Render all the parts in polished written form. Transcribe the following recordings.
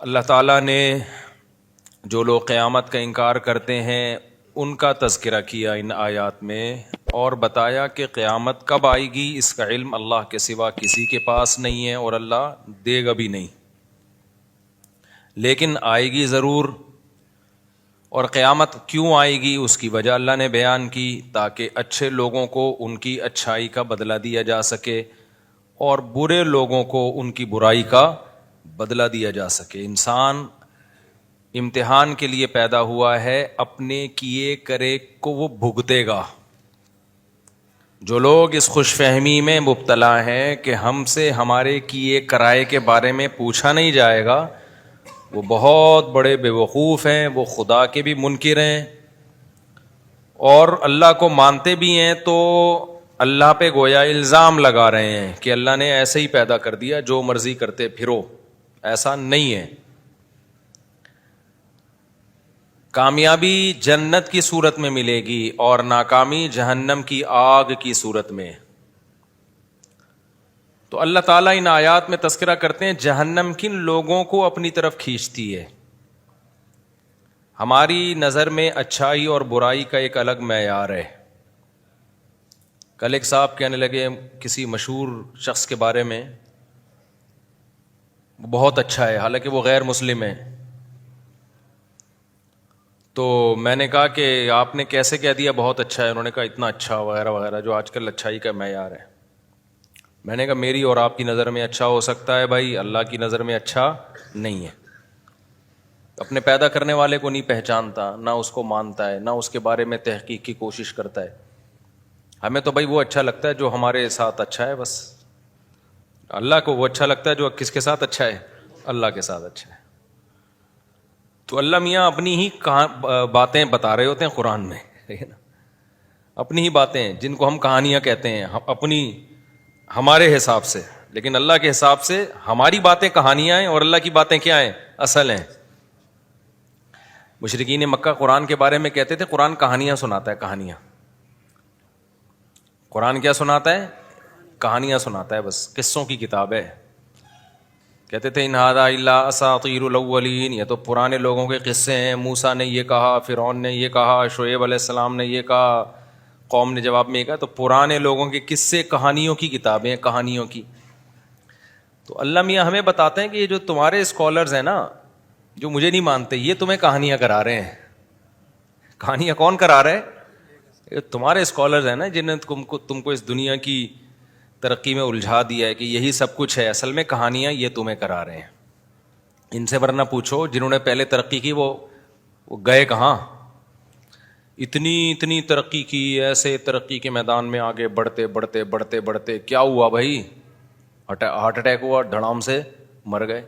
اللہ تعالیٰ نے جو لوگ قیامت کا انکار کرتے ہیں ان کا تذکرہ کیا ان آیات میں، اور بتایا کہ قیامت کب آئے گی اس کا علم اللہ کے سوا کسی کے پاس نہیں ہے اور اللہ دے گا بھی نہیں، لیکن آئے گی ضرور۔ اور قیامت کیوں آئے گی اس کی وجہ اللہ نے بیان کی، تاکہ اچھے لوگوں کو ان کی اچھائی کا بدلہ دیا جا سکے اور برے لوگوں کو ان کی برائی کا بدلہ دیا جا سکے۔ انسان امتحان کے لیے پیدا ہوا ہے، اپنے کیے کرے کو وہ بھگتے گا۔ جو لوگ اس خوش فہمی میں مبتلا ہیں کہ ہم سے ہمارے کیے کرائے کے بارے میں پوچھا نہیں جائے گا، وہ بہت بڑے بے وقوف ہیں، وہ خدا کے بھی منکر ہیں، اور اللہ کو مانتے بھی ہیں تو اللہ پہ گویا الزام لگا رہے ہیں کہ اللہ نے ایسے ہی پیدا کر دیا، جو مرضی کرتے پھرو۔ ایسا نہیں ہے۔ کامیابی جنت کی صورت میں ملے گی اور ناکامی جہنم کی آگ کی صورت میں۔ تو اللہ تعالیٰ ان آیات میں تذکرہ کرتے ہیں جہنم کن لوگوں کو اپنی طرف کھینچتی ہے۔ ہماری نظر میں اچھائی اور برائی کا ایک الگ معیار ہے۔ کل ایک صاحب کہنے لگے کسی مشہور شخص کے بارے میں، وہ بہت اچھا ہے، حالانکہ وہ غیر مسلم ہے۔ تو میں نے کہا کہ آپ نے کیسے کہہ دیا بہت اچھا ہے؟ انہوں نے کہا اتنا اچھا وغیرہ وغیرہ، جو آج کل اچھائی کا معیار ہے۔ میں نے کہا میری اور آپ کی نظر میں اچھا ہو سکتا ہے بھائی، اللہ کی نظر میں اچھا نہیں ہے۔ اپنے پیدا کرنے والے کو نہیں پہچانتا، نہ اس کو مانتا ہے، نہ اس کے بارے میں تحقیق کی کوشش کرتا ہے۔ ہمیں تو بھائی وہ اچھا لگتا ہے جو ہمارے ساتھ اچھا ہے بس۔ اللہ کو وہ اچھا لگتا ہے جو کس کے ساتھ اچھا ہے؟ اللہ کے ساتھ اچھا ہے۔ تو اللہ میاں اپنی ہی باتیں بتا رہے ہوتے ہیں قرآن میں، اپنی ہی باتیں جن کو ہم کہانیاں کہتے ہیں، اپنی ہمارے حساب سے، لیکن اللہ کے حساب سے ہماری باتیں کہانیاں ہیں اور اللہ کی باتیں کیا ہیں؟ اصل ہیں۔ مشرکین مکہ قرآن کے بارے میں کہتے تھے قرآن کہانیاں سناتا ہے، کہانیاں۔ قرآن کیا سناتا ہے؟ کہانیاں سناتا ہے، بس قصوں کی کتاب ہے۔ کہتے تھے ان ھذا الا اساطیر الاولین، یہ تو پرانے لوگوں کے قصے ہیں، موسیٰ نے یہ کہا، فرعون نے یہ کہا، شعیب علیہ السلام نے یہ کہا، قوم نے جواب میں یہ کہا۔ تو پرانے لوگوں کے قصے، کہانیوں کی کتابیں، کہانیوں کی۔ تو اللہ میاں ہمیں بتاتے ہیں کہ یہ جو تمہارے اسکالرز ہیں نا، جو مجھے نہیں مانتے، یہ تمہیں کہانیاں کرا رہے ہیں۔ کہانیاں کون کرا رہے ہیں؟ یہ تمہارے اسکالرز ہیں نا، جنہیں تم کو اس دنیا کی ترقی میں الجھا دیا ہے کہ یہی سب کچھ ہے، اصل میں کہانیاں یہ تمہیں کرا رہے ہیں۔ ان سے ورنہ پوچھو جنہوں نے پہلے ترقی کی وہ گئے کہاں؟ اتنی ترقی کی، ایسے ترقی کے میدان میں آگے بڑھتے بڑھتے بڑھتے بڑھتے کیا ہوا بھائی؟ ہارٹ اٹیک ہوا، دھڑام سے مر گئے۔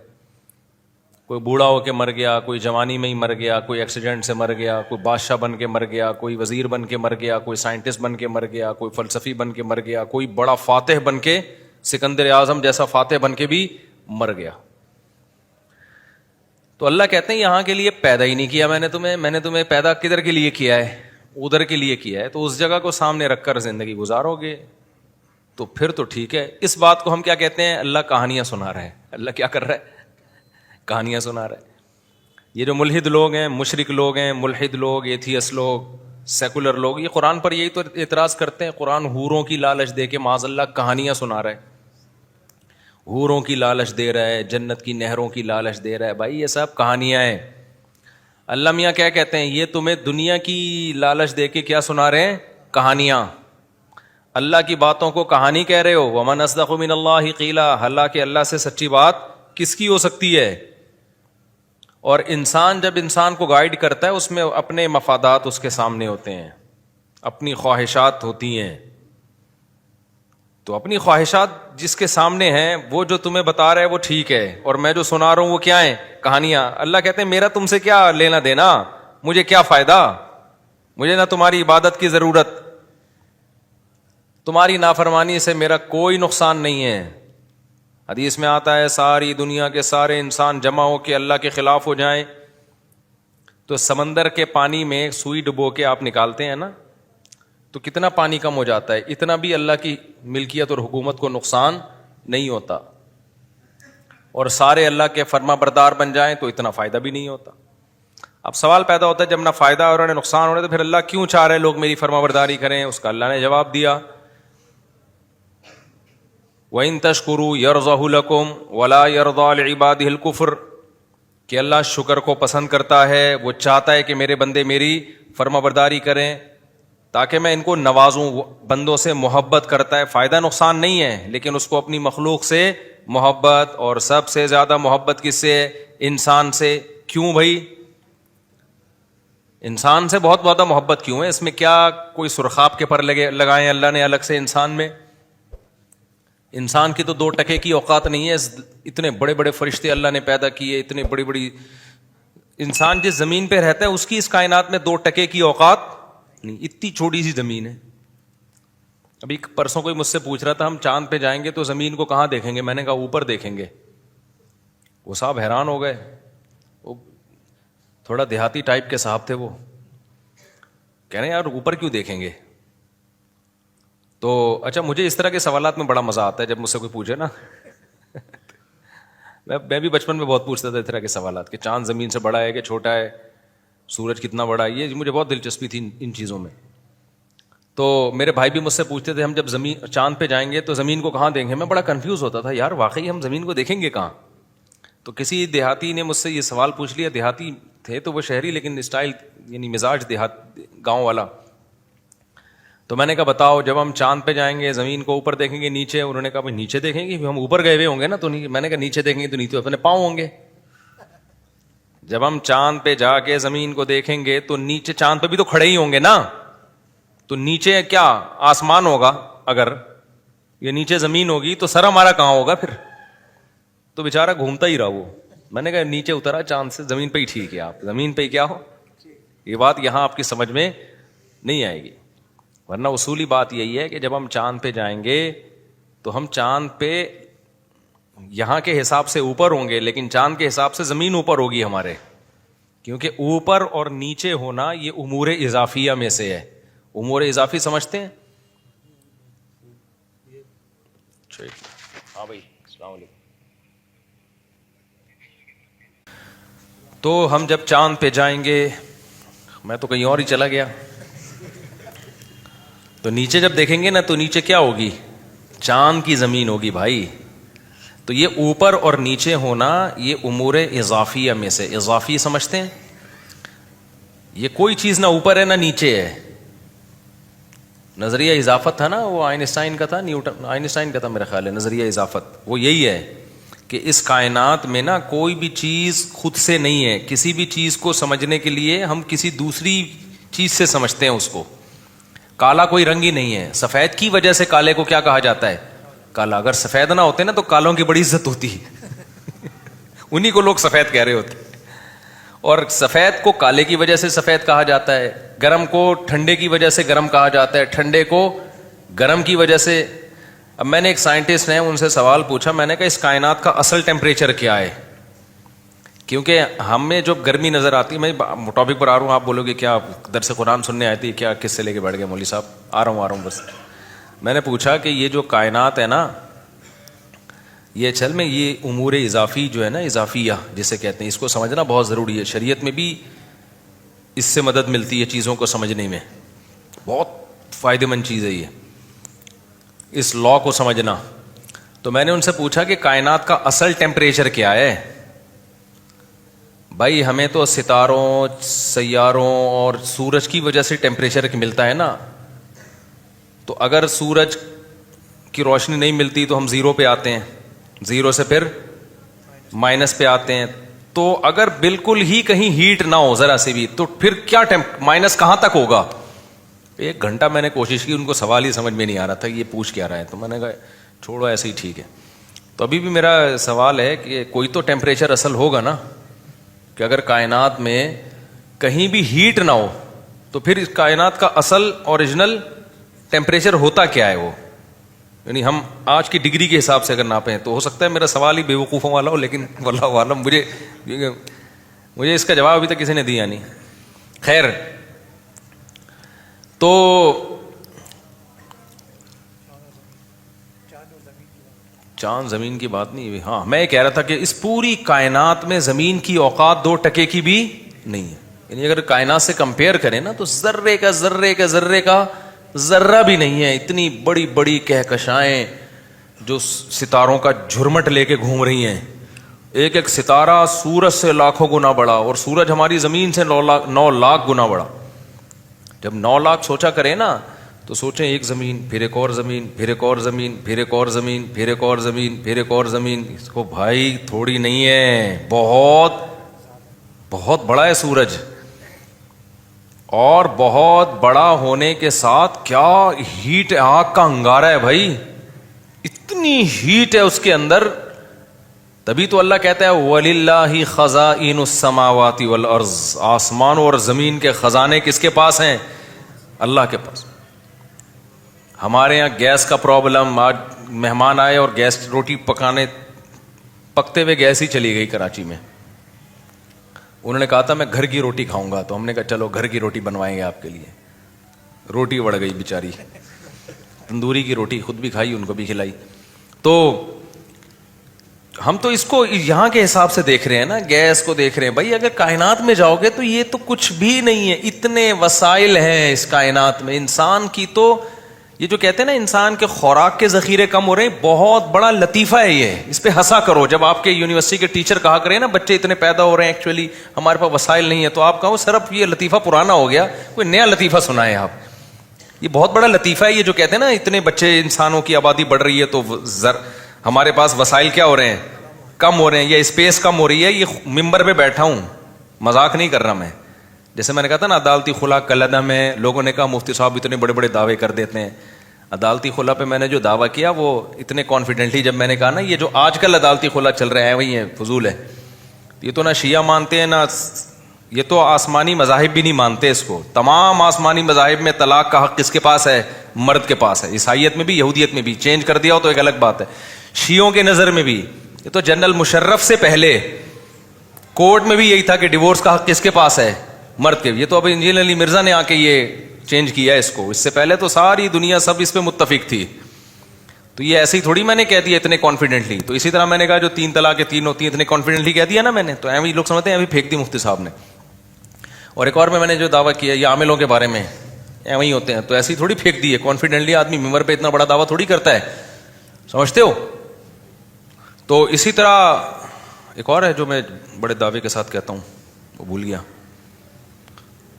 کوئی بوڑھا ہو کے مر گیا، کوئی جوانی میں ہی مر گیا، کوئی ایکسیڈنٹ سے مر گیا، کوئی بادشاہ بن کے مر گیا، کوئی وزیر بن کے مر گیا، کوئی سائنٹسٹ بن کے مر گیا، کوئی فلسفی بن کے مر گیا، کوئی بڑا فاتح بن کے، سکندر اعظم جیسا فاتح بن کے بھی مر گیا۔ تو اللہ کہتے ہیں یہاں کے لیے پیدا ہی نہیں کیا میں نے تمہیں پیدا کدھر کے لیے کیا ہے؟ ادھر کے لیے کیا ہے، تو اس جگہ کو سامنے رکھ کر زندگی گزارو گے تو پھر تو ٹھیک ہے۔ اس بات کو ہم کیا کہتے ہیں؟ اللہ کہانیاں سنا رہا ہے۔ اللہ کیا کر رہا ہے؟ کہانیاں سنا رہا ہے۔ یہ جو ملحد لوگ ہیں، مشرک لوگ ہیں، ملحد لوگ، ایتھیس لوگ، سیکولر لوگ، یہ قرآن پر یہی تو اعتراض کرتے ہیں۔ قرآن حوروں کی لالچ دے کے معاذ اللہ کہانیاں سنا رہا ہے، حوروں کی لالچ دے رہا ہے، جنت کی نہروں کی لالچ دے رہا ہے۔ بھائی یہ سب کہانیاں ہیں۔ اللہ میاں کیا کہتے ہیں؟ یہ تمہیں دنیا کی لالچ دے کے کیا سنا رہے ہیں؟ کہانیاں۔ اللہ کی باتوں کو کہانی کہہ رہے ہو۔ ومن اصدق من اللہ قیلا، حالانکہ اللہ سے سچی بات کس کی ہو سکتی ہے؟ اور انسان جب انسان کو گائیڈ کرتا ہے، اس میں اپنے مفادات اس کے سامنے ہوتے ہیں، اپنی خواہشات ہوتی ہیں۔ تو اپنی خواہشات جس کے سامنے ہیں، وہ جو تمہیں بتا رہا ہے وہ ٹھیک ہے، اور میں جو سنا رہا ہوں وہ کیا ہیں؟ کہانیاں۔ اللہ کہتے ہیں میرا تم سے کیا لینا دینا، مجھے کیا فائدہ، مجھے نہ تمہاری عبادت کی ضرورت، تمہاری نافرمانی سے میرا کوئی نقصان نہیں ہے۔ حدیث میں آتا ہے ساری دنیا کے سارے انسان جمع ہو کے اللہ کے خلاف ہو جائیں تو سمندر کے پانی میں سوئی ڈبو کے آپ نکالتے ہیں نا، تو کتنا پانی کم ہو جاتا ہے، اتنا بھی اللہ کی ملکیت اور حکومت کو نقصان نہیں ہوتا۔ اور سارے اللہ کے فرما بردار بن جائیں تو اتنا فائدہ بھی نہیں ہوتا. اب سوال پیدا ہوتا ہے جب نہ فائدہ اور نہ نقصان ہو رہا ہے تو پھر اللہ کیوں چاہ رہے لوگ میری فرما برداری کریں؟ اس کا اللہ نے جواب دیا وَإِن تَشْكُرُوا يَرْضَهُ لَكُمْ وَلَا يَرْضَىٰ لِعِبَادِهِ الْكُفْرَ کہ اللہ شکر کو پسند کرتا ہے, وہ چاہتا ہے کہ میرے بندے میری فرما برداری کریں تاکہ میں ان کو نوازوں. بندوں سے محبت کرتا ہے, فائدہ نقصان نہیں ہے, لیکن اس کو اپنی مخلوق سے محبت, اور سب سے زیادہ محبت کس سے؟ انسان سے. کیوں بھائی انسان سے بہت زیادہ محبت کیوں ہے؟ اس میں کیا کوئی سرخاب کے پر لگائے اللہ نے الگ سے انسان میں؟ انسان کی تو 2 ٹکے کی اوقات نہیں ہے. اتنے بڑے بڑے فرشتے اللہ نے پیدا کیے, اتنے بڑی بڑی, انسان جس زمین پہ رہتا ہے اس کی اس کائنات میں 2 ٹکے کی اوقات نہیں. اتنی چھوٹی سی زمین ہے. ابھی پرسوں کوئی مجھ سے پوچھ رہا تھا ہم چاند پہ جائیں گے تو زمین کو کہاں دیکھیں گے؟ میں نے کہا اوپر دیکھیں گے. وہ صاحب حیران ہو گئے, وہ تھوڑا دیہاتی ٹائپ کے صاحب تھے, وہ کہہ رہے ہیں یار اوپر کیوں دیکھیں گے؟ تو اچھا مجھے اس طرح کے سوالات میں بڑا مزہ آتا ہے جب مجھ سے کوئی پوچھے نا. میں بھی بچپن میں بہت پوچھتا تھا اس طرح کے سوالات کہ چاند زمین سے بڑا ہے کہ چھوٹا ہے, سورج کتنا بڑا ہے, یہ مجھے بہت دلچسپی تھی ان چیزوں میں. تو میرے بھائی بھی مجھ سے پوچھتے تھے ہم جب چاند پہ جائیں گے تو زمین کو کہاں دیکھیں گے؟ میں بڑا کنفیوز ہوتا تھا یار واقعی ہم زمین کو دیکھیں گے کہاں؟ تو کسی دیہاتی نے مجھ سے یہ سوال پوچھ لیا, دیہاتی تھے تو وہ شہری لیکن اسٹائل یعنی مزاج دیہات گاؤں والا. تو میں نے کہا بتاؤ جب ہم چاند پہ جائیں گے زمین کو اوپر دیکھیں گے نیچے؟ انہوں نے کہا بھائی نیچے دیکھیں گے, ہم اوپر گئے ہوئے ہوں گے نا. تو میں نے کہا نیچے دیکھیں گے تو نیچے اپنے پاؤں ہوں گے. جب ہم چاند پہ جا کے زمین کو دیکھیں گے تو نیچے چاند پہ بھی تو کھڑے ہی ہوں گے نا, تو نیچے کیا آسمان ہوگا؟ اگر یہ نیچے زمین ہوگی تو سر ہمارا کہاں ہوگا پھر؟ تو بےچارا گھومتا ہی رہا وہ. میں نے کہا نیچے اترا چاند سے, زمین پہ ہی ٹھیک ہے, آپ زمین پہ ہی کیا ہو. یہ بات یہاں آپ کی سمجھ میں نہیں آئے گی, ورنہ اصولی بات یہی ہے کہ جب ہم چاند پہ جائیں گے تو ہم چاند پہ یہاں کے حساب سے اوپر ہوں گے, لیکن چاند کے حساب سے زمین اوپر ہوگی ہمارے, کیونکہ اوپر اور نیچے ہونا یہ امور اضافیہ میں سے ہے. امور اضافی سمجھتے ہیں؟ ہاں بھائی السلام علیکم. تو ہم جب چاند پہ جائیں گے, میں تو کہیں اور ہی چلا گیا, تو نیچے جب دیکھیں گے نا تو نیچے کیا ہوگی؟ چاند کی زمین ہوگی بھائی. تو یہ اوپر اور نیچے ہونا یہ امور اضافیہ میں سے, اضافی سمجھتے ہیں؟ یہ کوئی چیز نہ اوپر ہے نہ نیچے ہے. نظریہ اضافت تھا نا, وہ آئنسٹائن کا تھا, آئنسٹائن کا تھا میرا خیال ہے نظریہ اضافت. وہ یہی ہے کہ اس کائنات میں نا کوئی بھی چیز خود سے نہیں ہے. کسی بھی چیز کو سمجھنے کے لیے ہم کسی دوسری چیز سے سمجھتے ہیں اس کو. کالا کوئی رنگ ہی نہیں ہے, سفید کی وجہ سے کالے کو کیا کہا جاتا ہے؟ کالا. اگر سفید نہ ہوتے نا تو کالوں کی بڑی عزت ہوتی, انہی کو لوگ سفید کہہ رہے ہوتے. اور سفید کو کالے کی وجہ سے سفید کہا جاتا ہے, گرم کو ٹھنڈے کی وجہ سے گرم کہا جاتا ہے, ٹھنڈے کو گرم کی وجہ سے. اب میں نے ایک سائنٹسٹ ہیں ان سے سوال پوچھا, میں نے کہا اس کائنات کا اصل ٹیمپریچر کیا ہے؟ کیونکہ ہمیں جو گرمی نظر آتی ہے, میں ٹاپک پر آ رہا ہوں, آپ بولو گے کیا درس قرآن سننے آئی تھی کیا, کس سے لے کے بیٹھ گئے مولوی صاحب؟ آ رہا ہوں بس. میں نے پوچھا کہ یہ جو کائنات ہے نا, یہ چل میں یہ امور اضافی جو ہے نا, اضافیہ جسے کہتے ہیں, اس کو سمجھنا بہت ضروری ہے. شریعت میں بھی اس سے مدد ملتی ہے چیزوں کو سمجھنے میں, بہت فائدہ مند چیز ہے یہ, اس لا کو سمجھنا. تو میں نے ان سے پوچھا کہ کائنات کا اصل ٹیمپریچر کیا ہے؟ بھائی ہمیں تو ستاروں, سیاروں اور سورج کی وجہ سے ٹیمپریچر ملتا ہے نا. تو اگر سورج کی روشنی نہیں ملتی تو ہم زیرو پہ آتے ہیں, زیرو سے پھر مائنس پہ آتے ہیں. تو اگر بالکل ہی کہیں ہیٹ نہ ہو ذرا سے بھی تو پھر کیا مائنس کہاں تک ہوگا؟ 1 گھنٹہ میں نے کوشش کی, ان کو سوال ہی سمجھ میں نہیں آ رہا تھا یہ پوچھ کیا رہا ہے. تو میں نے کہا چھوڑو ایسے ہی ٹھیک ہے. تو ابھی بھی میرا سوال ہے کہ کوئی تو ٹیمپریچر اصل ہوگا نا, کہ اگر کائنات میں کہیں بھی ہیٹ نہ ہو تو پھر اس کائنات کا اصل اوریجنل ٹیمپریچر ہوتا کیا ہے وہ؟ یعنی ہم آج کی ڈگری کے حساب سے اگر ناپیں تو ہو سکتا ہے میرا سوال ہی بیوقوفوں والا ہو, لیکن واللہ عالم مجھے اس کا جواب ابھی تک کسی نے دیا نہیں. خیر, تو چاند زمین کی بات نہیں ہوئی. ہاں میں یہ کہہ رہا تھا کہ اس پوری کائنات میں زمین کی اوقات 2% کی بھی نہیں ہے. یعنی اگر کائنات سے کمپیئر کریں نا تو ذرے کا ذرہ بھی نہیں ہے. اتنی بڑی بڑی کہکشائیں جو ستاروں کا جھرمٹ لے کے گھوم رہی ہیں. ایک ایک ستارہ سورج سے لاکھوں گنا بڑا, اور سورج ہماری زمین سے 9 لاکھ گنا بڑا. جب 9 لاکھ سوچا کریں نا تو سوچیں ایک زمین, پھر ایک اور زمین, پھر ایک اور زمین, پھر ایک اور زمین, پھر ایک اور زمین, پھر ایک اور زمین. اس کو بھائی تھوڑی نہیں ہے, بہت بہت بڑا ہے سورج. اور بہت بڑا ہونے کے ساتھ کیا ہیٹ, آگ کا انگارہ ہے بھائی, اتنی ہیٹ ہے اس کے اندر. تبھی تو اللہ کہتا ہے وَلِلَّهِ خَزَائِنُ السَّمَاوَاتِ وَالْأَرْضِ, آسمان اور زمین کے خزانے کس کے پاس ہیں؟ اللہ کے پاس. ہمارے یہاں گیس کا پرابلم, آج مہمان آئے اور گیس روٹی پکتے ہوئے گیس ہی چلی گئی کراچی میں. انہوں نے کہا تھا میں گھر کی روٹی کھاؤں گا, تو ہم نے کہا چلو گھر کی روٹی بنوائیں گے آپ کے لیے. روٹی بڑھ گئی بیچاری, تندوری کی روٹی خود بھی کھائی, ان کو بھی کھلائی. تو ہم تو اس کو یہاں کے حساب سے دیکھ رہے ہیں نا, گیس کو دیکھ رہے ہیں. بھائی اگر کائنات میں جاؤ گے تو یہ تو کچھ بھی نہیں ہے. اتنے وسائل ہیں اس کائنات میں. انسان کی تو یہ جو کہتے ہیں نا انسان کے خوراک کے ذخیرے کم ہو رہے ہیں, بہت بڑا لطیفہ ہے یہ. اس پہ ہنسا کرو. جب آپ کے یونیورسٹی کے ٹیچر کہا کریں نا بچے اتنے پیدا ہو رہے ہیں, ایکچولی ہمارے پاس وسائل نہیں ہے, تو آپ کہو صرف یہ لطیفہ پرانا ہو گیا, کوئی نیا لطیفہ سنائیں آپ. یہ بہت بڑا لطیفہ ہے یہ جو کہتے ہیں نا اتنے بچے, انسانوں کی آبادی بڑھ رہی ہے تو ہمارے پاس وسائل کیا ہو رہے ہیں, کم ہو رہے ہیں, یا اسپیس کم ہو رہی ہے. یہ ممبر پہ بیٹھا ہوں, مذاق نہیں کر رہا میں. جیسے میں نے کہا تھا نا عدالتی خلا کلعدم ہے, لوگوں نے کہا مفتی صاحب اتنے بڑے بڑے دعوے کر دیتے ہیں. عدالتی خلا پہ میں نے جو دعویٰ کیا وہ اتنے کانفیڈنٹلی, جب میں نے کہا نا یہ جو آج کل عدالتی خلا چل رہا ہے وہی ہے, فضول ہے. یہ تو نہ شیعہ مانتے ہیں, نہ یہ تو آسمانی مذاہب بھی نہیں مانتے اس کو. تمام آسمانی مذاہب میں طلاق کا حق کس کے پاس ہے؟ مرد کے پاس ہے. عیسائیت میں بھی, یہودیت میں بھی. چینج کر دیا ہو تو ایک الگ بات ہے. شیعوں کے نظر میں بھی یہ تو جنرل مشرف سے پہلے کورٹ میں بھی یہی تھا کہ ڈیورس کا حق کس کے پاس ہے؟ مرد کے. یہ تو اب انجینئر علی مرزا نے آ کے یہ چینج کیا ہے اس کو. اس سے پہلے تو ساری دنیا سب اس پہ متفق تھی. تو یہ ایسے ہی تھوڑی میں نے کہہ دیا اتنے کانفیڈنٹلی. تو اسی طرح میں نے کہا جو 3 طلاق 3 ہوتی ہیں اتنے کانفیڈنٹلی کہہ دیا نا میں نے, تو ایویں لوگ سمجھتے ہیں ایویں پھینک دی مفتی صاحب نے. اور ایک اور میں نے جو دعویٰ کیا یہ عاملوں کے بارے میں, ایویں ہی ہوتے ہیں, تو ایسے ہی تھوڑی پھینک دی ہے کانفیڈنٹلی. آدمی ممبر پہ اتنا بڑا دعویٰ تھوڑی کرتا ہے, سمجھتے ہو. تو اسی طرح ایک اور ہے جو میں بڑے دعوے کے ساتھ کہتا ہوں, وہ بھول گیا.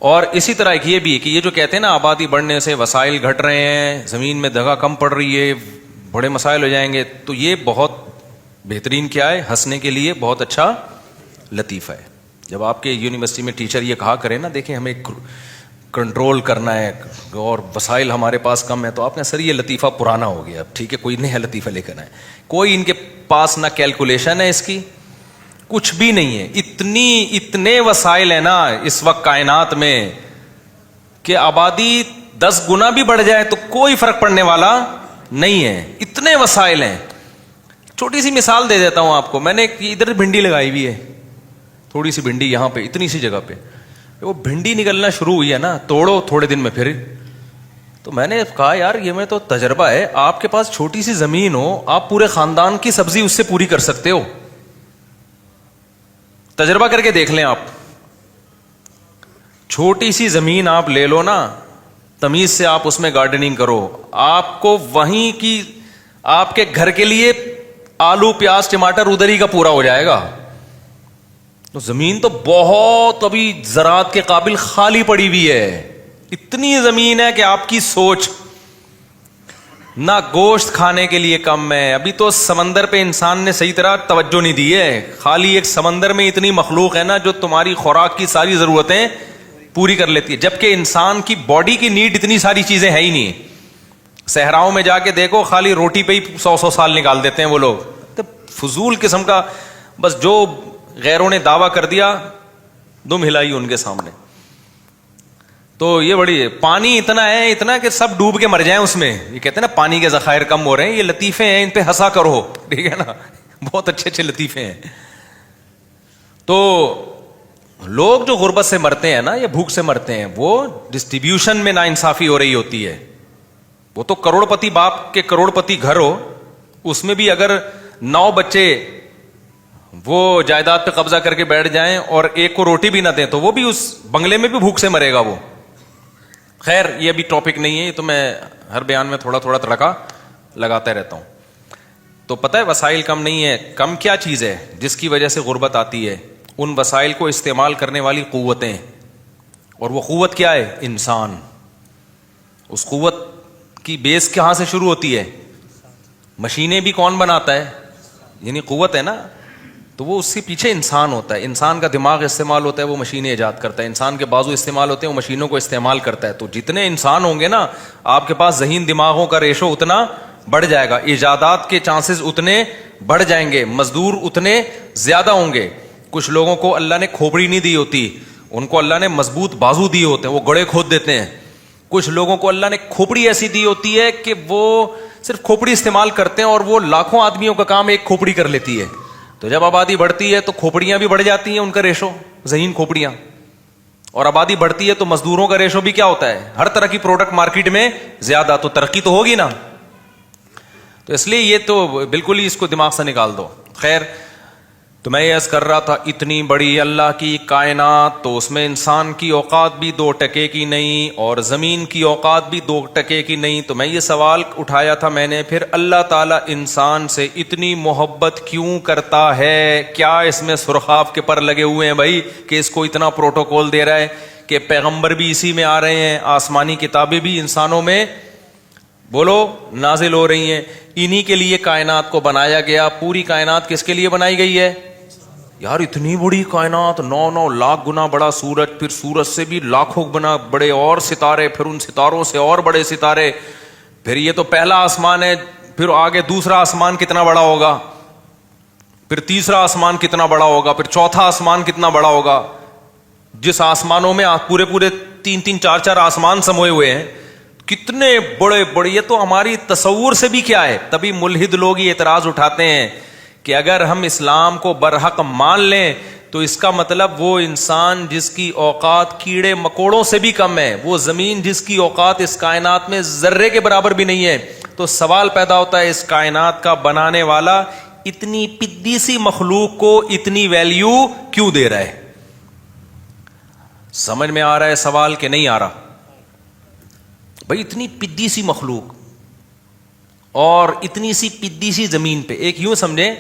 اور اسی طرح ایک یہ بھی ہے کہ یہ جو کہتے ہیں نا آبادی بڑھنے سے وسائل گھٹ رہے ہیں, زمین میں جگہ کم پڑ رہی ہے, بڑے مسائل ہو جائیں گے, تو یہ بہت بہترین کیا ہے, ہنسنے کے لیے بہت اچھا لطیفہ ہے. جب آپ کے یونیورسٹی میں ٹیچر یہ کہا کرے نا دیکھیں ہمیں کنٹرول کرنا ہے اور وسائل ہمارے پاس کم ہے, تو آپ نے سر یہ لطیفہ پرانا ہو گیا, اب ٹھیک ہے کوئی نیا لطیفہ لے کر آئے. کوئی ان کے پاس نہ کیلکولیشن ہے اس کی, کچھ بھی نہیں ہے. اتنے وسائل ہیں نا اس وقت کائنات میں کہ آبادی 10 گنا بھی بڑھ جائے تو کوئی فرق پڑنے والا نہیں ہے. اتنے وسائل ہیں. چھوٹی سی مثال دے دیتا ہوں آپ کو. میں نے ادھر بھنڈی لگائی ہوئی ہے, تھوڑی سی بھنڈی یہاں پہ, اتنی سی جگہ پہ. وہ بھنڈی نکلنا شروع ہوئی ہے نا, توڑو تھوڑے دن میں پھر. تو میں نے کہا یار یہ میں تو تجربہ ہے, آپ کے پاس چھوٹی سی زمین ہو, آپ پورے خاندان کی سبزی اس سے پوری کر سکتے ہو. تجربہ کر کے دیکھ لیں آپ. چھوٹی سی زمین آپ لے لو نا, تمیز سے آپ اس میں گارڈننگ کرو, آپ کو وہیں کی آپ کے گھر کے لیے آلو پیاز ٹماٹر ادھر ہی کا پورا ہو جائے گا. تو زمین تو بہت ابھی زراعت کے قابل خالی پڑی ہوئی ہے. اتنی زمین ہے کہ آپ کی سوچ نہ گوشت کھانے کے لیے کم ہے. ابھی تو سمندر پہ انسان نے صحیح طرح توجہ نہیں دی ہے. خالی ایک سمندر میں اتنی مخلوق ہے نا جو تمہاری خوراک کی ساری ضرورتیں پوری کر لیتی ہے, جبکہ انسان کی باڈی کی نیڈ اتنی ساری چیزیں ہے ہی نہیں. صحراؤں میں جا کے دیکھو خالی روٹی پہ ہی 100 سال نکال دیتے ہیں وہ لوگ. تو فضول قسم کا, بس جو غیروں نے دعویٰ کر دیا دم ہلائی ان کے سامنے. تو یہ بڑی پانی اتنا کہ سب ڈوب کے مر جائیں اس میں. یہ کہتے ہیں نا پانی کے ذخائر کم ہو رہے ہیں. یہ لطیفے ہیں, ان پہ ہنسا کرو, ٹھیک ہے نا, بہت اچھے اچھے لطیفے ہیں. تو لوگ جو غربت سے مرتے ہیں نا یا بھوک سے مرتے ہیں, وہ ڈسٹریبیوشن میں نا انصافی ہو رہی ہوتی ہے. وہ تو کروڑ پتی باپ کے کروڑ پتی گھر ہو, اس میں بھی اگر 9 بچے وہ جائیداد پہ قبضہ کر کے بیٹھ جائیں اور ایک کو روٹی بھی نہ دیں تو وہ بھی اس بنگلے میں بھی بھوک سے مرے گا وہ. خیر یہ ابھی ٹاپک نہیں ہے, یہ تو میں ہر بیان میں تھوڑا تھوڑا تڑکا لگاتا رہتا ہوں. تو پتہ ہے وسائل کم نہیں ہے, کم کیا چیز ہے جس کی وجہ سے غربت آتی ہے؟ ان وسائل کو استعمال کرنے والی قوتیں. اور وہ قوت کیا ہے؟ انسان. اس قوت کی بیس کہاں سے شروع ہوتی ہے؟ مشینیں بھی کون بناتا ہے؟ یعنی قوت ہے نا, تو وہ اس کے پیچھے انسان ہوتا ہے. انسان کا دماغ استعمال ہوتا ہے, وہ مشینیں ایجاد کرتا ہے. انسان کے بازو استعمال ہوتے ہیں, وہ مشینوں کو استعمال کرتا ہے. تو جتنے انسان ہوں گے نا, آپ کے پاس ذہین دماغوں کا ریشو اتنا بڑھ جائے گا, ایجادات کے چانسز اتنے بڑھ جائیں گے, مزدور اتنے زیادہ ہوں گے. کچھ لوگوں کو اللہ نے کھوپڑی نہیں دی ہوتی, ان کو اللہ نے مضبوط بازو دیے ہوتے ہیں, وہ گڑے کھود دیتے ہیں. کچھ لوگوں کو اللہ نے کھوپڑی ایسی دی ہوتی ہے کہ وہ صرف کھوپڑی استعمال کرتے ہیں, اور وہ لاکھوں آدمیوں کا کام ایک کھوپڑی کر لیتی ہے. تو جب آبادی بڑھتی ہے تو کھوپڑیاں بھی بڑھ جاتی ہیں, ان کا ریشو ذہین کھوپڑیاں. اور آبادی بڑھتی ہے تو مزدوروں کا ریشو بھی کیا ہوتا ہے؟ ہر طرح کی پروڈکٹ مارکیٹ میں زیادہ, تو ترقی تو ہوگی نا. تو اس لیے یہ تو بالکل ہی اس کو دماغ سے نکال دو. خیر, تو میں یہ عرض کر رہا تھا, اتنی بڑی اللہ کی کائنات, تو اس میں انسان کی اوقات بھی 2 ٹکے کی نہیں اور زمین کی اوقات بھی 2 ٹکے کی نہیں. تو میں یہ سوال اٹھایا تھا میں نے, پھر اللہ تعالیٰ انسان سے اتنی محبت کیوں کرتا ہے؟ کیا اس میں سرخاب کے پر لگے ہوئے ہیں بھائی کہ اس کو اتنا پروٹوکول دے رہا ہے کہ پیغمبر بھی اسی میں آ رہے ہیں, آسمانی کتابیں بھی انسانوں میں بولو نازل ہو رہی ہیں, انہی کے لیے کائنات کو بنایا گیا. پوری کائنات کس کے لیے بنائی گئی ہے یار؟ اتنی بڑی کائنات, 9 لاکھ گنا بڑا سورج, پھر سورج سے بھی لاکھوں گنا بڑے اور ستارے, پھر ان ستاروں سے اور بڑے ستارے, پھر یہ تو پہلا آسمان ہے, پھر آگے دوسرا آسمان کتنا بڑا ہوگا, پھر تیسرا آسمان کتنا بڑا ہوگا, پھر چوتھا آسمان کتنا بڑا ہوگا. جس آسمانوں میں پورے 3 4 آسمان سموئے ہوئے ہیں, کتنے بڑے بڑے, یہ تو ہماری تصور سے بھی کیا ہے. تبھی ملحد لوگ یہ اعتراض اٹھاتے ہیں کہ اگر ہم اسلام کو برحق مان لیں تو اس کا مطلب وہ انسان جس کی اوقات کیڑے مکوڑوں سے بھی کم ہے, وہ زمین جس کی اوقات اس کائنات میں ذرے کے برابر بھی نہیں ہے. تو سوال پیدا ہوتا ہے, اس کائنات کا بنانے والا اتنی پدی سی مخلوق کو اتنی ویلیو کیوں دے رہا ہے؟ سمجھ میں آ رہا ہے سوال کہ نہیں آ رہا؟ بھائی اتنی پدی سی مخلوق اور اتنی سی پدی سی زمین پہ, ایک یوں سمجھیں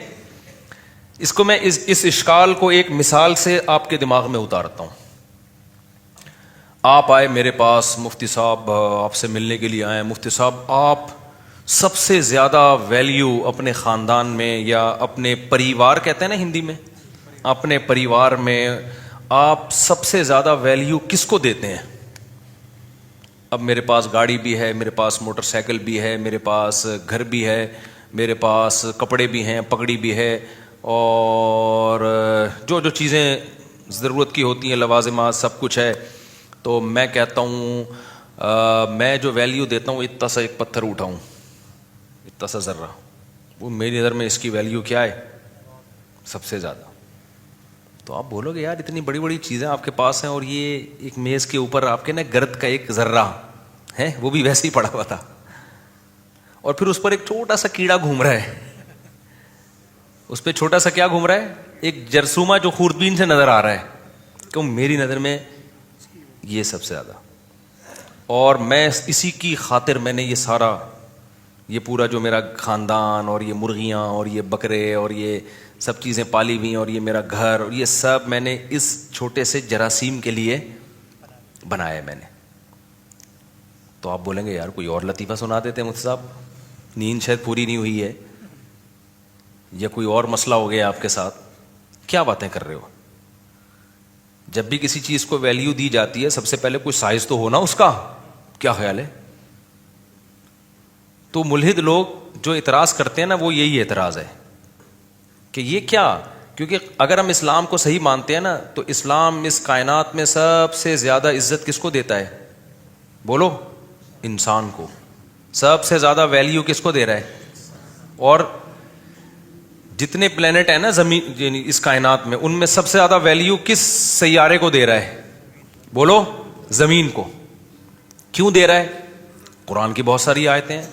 اس کو, میں اس اشکال کو ایک مثال سے آپ کے دماغ میں اتارتا ہوں. آپ آئے میرے پاس, مفتی صاحب آپ سے ملنے کے لیے آئے. مفتی صاحب آپ سب سے زیادہ ویلیو اپنے خاندان میں یا اپنے پریوار کہتے ہیں نا ہندی میں, اپنے پریوار میں آپ سب سے زیادہ ویلیو کس کو دیتے ہیں؟ اب میرے پاس گاڑی بھی ہے, میرے پاس موٹر سائیکل بھی ہے, میرے پاس گھر بھی ہے, میرے پاس کپڑے بھی ہیں, پگڑی بھی ہے, اور جو چیزیں ضرورت کی ہوتی ہیں, لوازمات, سب کچھ ہے. تو میں کہتا ہوں میں جو ویلیو دیتا ہوں, اتنا سا ایک پتھر اٹھاؤں, اتنا سا ذرہ, وہ میری نظر میں اس کی ویلیو کیا ہے سب سے زیادہ. تو آپ بولو گے یار اتنی بڑی بڑی چیزیں آپ کے پاس ہیں, اور یہ ایک میز کے اوپر آپ کے نا گرد کا ایک ذرہ ہے, وہ بھی ویسے ہی پڑا ہوا تھا, اور پھر اس پر ایک چھوٹا سا کیڑا گھوم رہا ہے. اس پہ چھوٹا سا کیا گھوم رہا ہے؟ ایک جرثومہ جو خوردبین سے نظر آ رہا ہے. کہ میری نظر میں یہ سب سے زیادہ, اور میں اسی کی خاطر میں نے یہ پورا جو میرا خاندان اور یہ مرغیاں اور یہ بکرے اور یہ سب چیزیں پالی ہوئی ہیں, اور یہ میرا گھر, اور یہ سب میں نے اس چھوٹے سے جراثیم کے لیے بنایا ہے میں نے. تو آپ بولیں گے یار کوئی اور لطیفہ سنا دیتے ہیں مفتی صاحب, نیند شاید پوری نہیں ہوئی ہے, یا کوئی اور مسئلہ ہو گیا آپ کے ساتھ, کیا باتیں کر رہے ہو؟ جب بھی کسی چیز کو ویلیو دی جاتی ہے سب سے پہلے کوئی سائز تو ہونا اس کا, کیا خیال ہے؟ تو ملحد لوگ جو اعتراض کرتے ہیں نا, وہ یہی اعتراض ہے کہ یہ کیا, کیونکہ اگر ہم اسلام کو صحیح مانتے ہیں نا, تو اسلام اس کائنات میں سب سے زیادہ عزت کس کو دیتا ہے؟ بولو, انسان کو. سب سے زیادہ ویلیو کس کو دے رہا ہے؟ اور جتنے پلینٹ ہیں نا زمین, یعنی اس کائنات میں, ان میں سب سے زیادہ ویلیو کس سیارے کو دے رہا ہے؟ بولو, زمین کو. کیوں دے رہا ہے؟ قرآن کی بہت ساری آیتیں ہیں.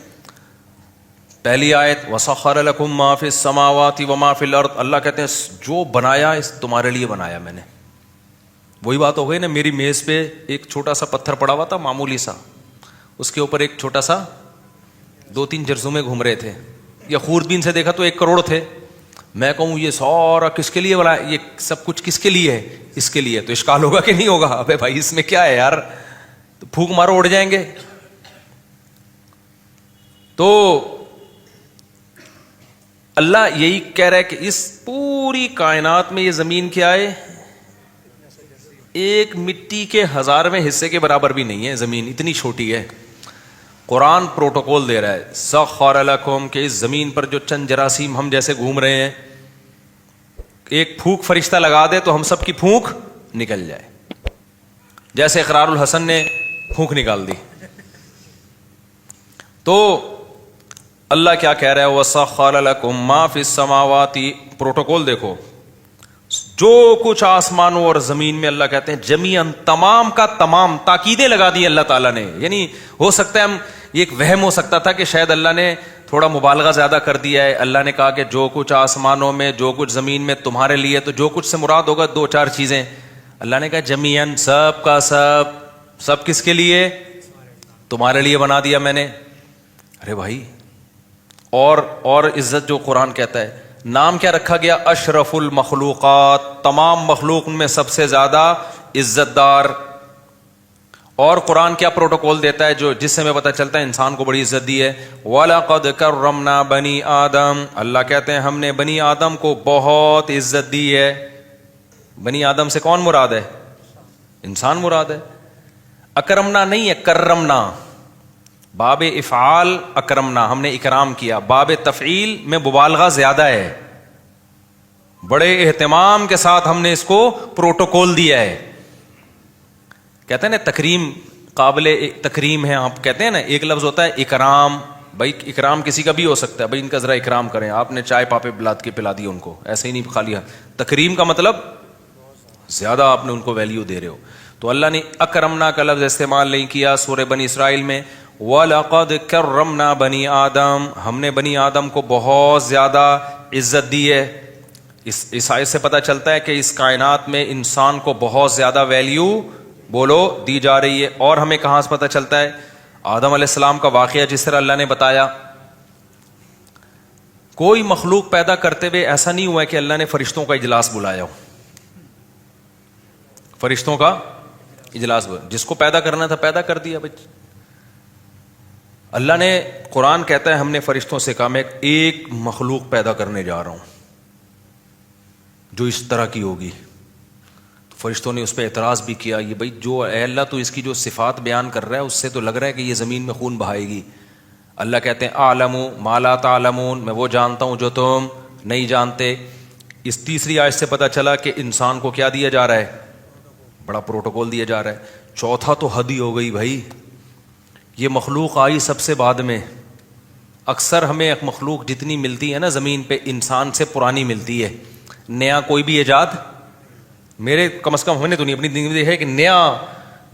پہلی آیت وَسَخَّرَ لَكُم مَّا فِي السَّمَاوَاتِ وَمَا فِي الْأَرْضِ، اللہ کہتے ہیں جو بنایا اس تمہارے لیے بنایا میں نے. وہی بات ہو گئی نا، میری میز پہ ایک چھوٹا سا پتھر پڑا ہوا تھا معمولی سا، اس کے اوپر ایک چھوٹا سا 2-3 جرثومے گھوم رہے تھے، یا خوردبین سے دیکھا تو 1 کروڑ تھے. میں کہوں یہ سارا کس کے لیے بنایا، یہ سب کچھ کس کے لیے ہے؟ اس کے لیے. تو اشکال ہوگا کہ نہیں ہوگا؟ ابے بھائی اس میں کیا ہے یار، تو پھونک مارو اڑ جائیں گے. تو اللہ یہی کہہ رہا ہے کہ اس پوری کائنات میں یہ زمین کیا ہے؟ ایک مٹی کے 1000ویں حصے کے برابر بھی نہیں ہے زمین، اتنی چھوٹی ہے. قرآن پروٹوکول دے رہا ہے سخر لکم، کہ اس زمین پر جو چند جراثیم ہم جیسے گھوم رہے ہیں، ایک پھونک فرشتہ لگا دے تو ہم سب کی پھونک نکل جائے، جیسے اقرار الحسن نے پھونک نکال دی. تو اللہ کیا کہہ رہا ہے وَسَخَّرَ لَكُم مَّا فِي السَّمَاوَاتِ، پروٹوکول دیکھو، جو کچھ آسمانوں اور زمین میں، اللہ کہتے ہیں جمیعاً، تمام کا تمام، تاکیدیں لگا دی اللہ تعالیٰ نے. یعنی ہو سکتا ہے ہم یہ ایک وہم ہو سکتا تھا کہ شاید اللہ نے تھوڑا مبالغہ زیادہ کر دیا ہے. اللہ نے کہا کہ جو کچھ آسمانوں میں، جو کچھ زمین میں تمہارے لیے، تو جو کچھ سے مراد ہوگا 2-4 چیزیں. اللہ نے کہا جمیعاً، سب کا سب کس کے لیے؟ تمہارے لیے بنا دیا میں نے. ارے بھائی، اور عزت جو قرآن کہتا ہے، نام کیا رکھا گیا؟ اشرف المخلوقات، تمام مخلوق میں سب سے زیادہ عزت دار. اور قرآن کیا پروٹوکول دیتا ہے جو جس سے ہمیں پتہ چلتا ہے انسان کو بڑی عزت دی ہے؟ وَلَقَدْ كَرَّمْنَا بَنِي آدم، اللہ کہتے ہیں ہم نے بنی آدم کو بہت عزت دی ہے. بنی آدم سے کون مراد ہے؟ انسان مراد ہے. اکرمنا نہیں ہے، کرمنا. باب افعال اکرمنا، ہم نے اکرام کیا. باب تفعیل میں مبالغہ زیادہ ہے، بڑے اہتمام کے ساتھ ہم نے اس کو پروٹوکول دیا ہے. کہتے ہیں نا تکریم، قابل تکریم ہے. آپ کہتے ہیں نا ایک لفظ ہوتا ہے اکرام، بھائی اکرام کسی کا بھی ہو سکتا ہے، بھائی ان کا ذرا اکرام کریں، آپ نے چائے پاپے بلاد کے پلا دی ان کو، ایسے ہی نہیں خالی. تکریم کا مطلب زیادہ آپ نے ان کو ویلیو دے رہے ہو. تو اللہ نے اکرمنا کا لفظ استعمال نہیں کیا سورہ بنی اسرائیل میں. وَلَقَدْ كَرَّمْنَا بَنِي آدم، ہم نے بنی آدم کو بہت زیادہ عزت دی ہے. اس آیت سے پتہ چلتا ہے کہ اس کائنات میں انسان کو بہت زیادہ ویلیو بولو دی جا رہی ہے. اور ہمیں کہاں سے پتہ چلتا ہے؟ آدم علیہ السلام کا واقعہ جس طرح اللہ نے بتایا. کوئی مخلوق پیدا کرتے ہوئے ایسا نہیں ہوا ہے کہ اللہ نے فرشتوں کا اجلاس بلایا ہو. فرشتوں کا اجلاس، جس کو پیدا کرنا تھا پیدا کر دیا. بھائی اللہ نے، قرآن کہتا ہے ہم نے فرشتوں سے کہا میں ایک مخلوق پیدا کرنے جا رہا ہوں جو اس طرح کی ہوگی. فرشتوں نے اس پہ اعتراض بھی کیا، یہ بھائی جو اے اللہ تو اس کی جو صفات بیان کر رہا ہے اس سے تو لگ رہا ہے کہ یہ زمین میں خون بہائے گی. اللہ کہتے ہیں اعلم ما لا تعلمون، میں وہ جانتا ہوں جو تم نہیں جانتے. اس تیسری آیت سے پتہ چلا کہ انسان کو کیا دیا جا رہا ہے؟ بڑا پروٹوکول دیا جا رہا ہے. چوتھا تو حد ہی ہو گئی بھائی، یہ مخلوق آئی سب سے بعد میں. اکثر ہمیں ایک مخلوق جتنی ملتی ہے نا زمین پہ، انسان سے پرانی ملتی ہے. نیا کوئی بھی ایجاد، میرے کم از کم ہم نے تو نہیں اپنی زندگی میں دیکھا ہے کہ نیا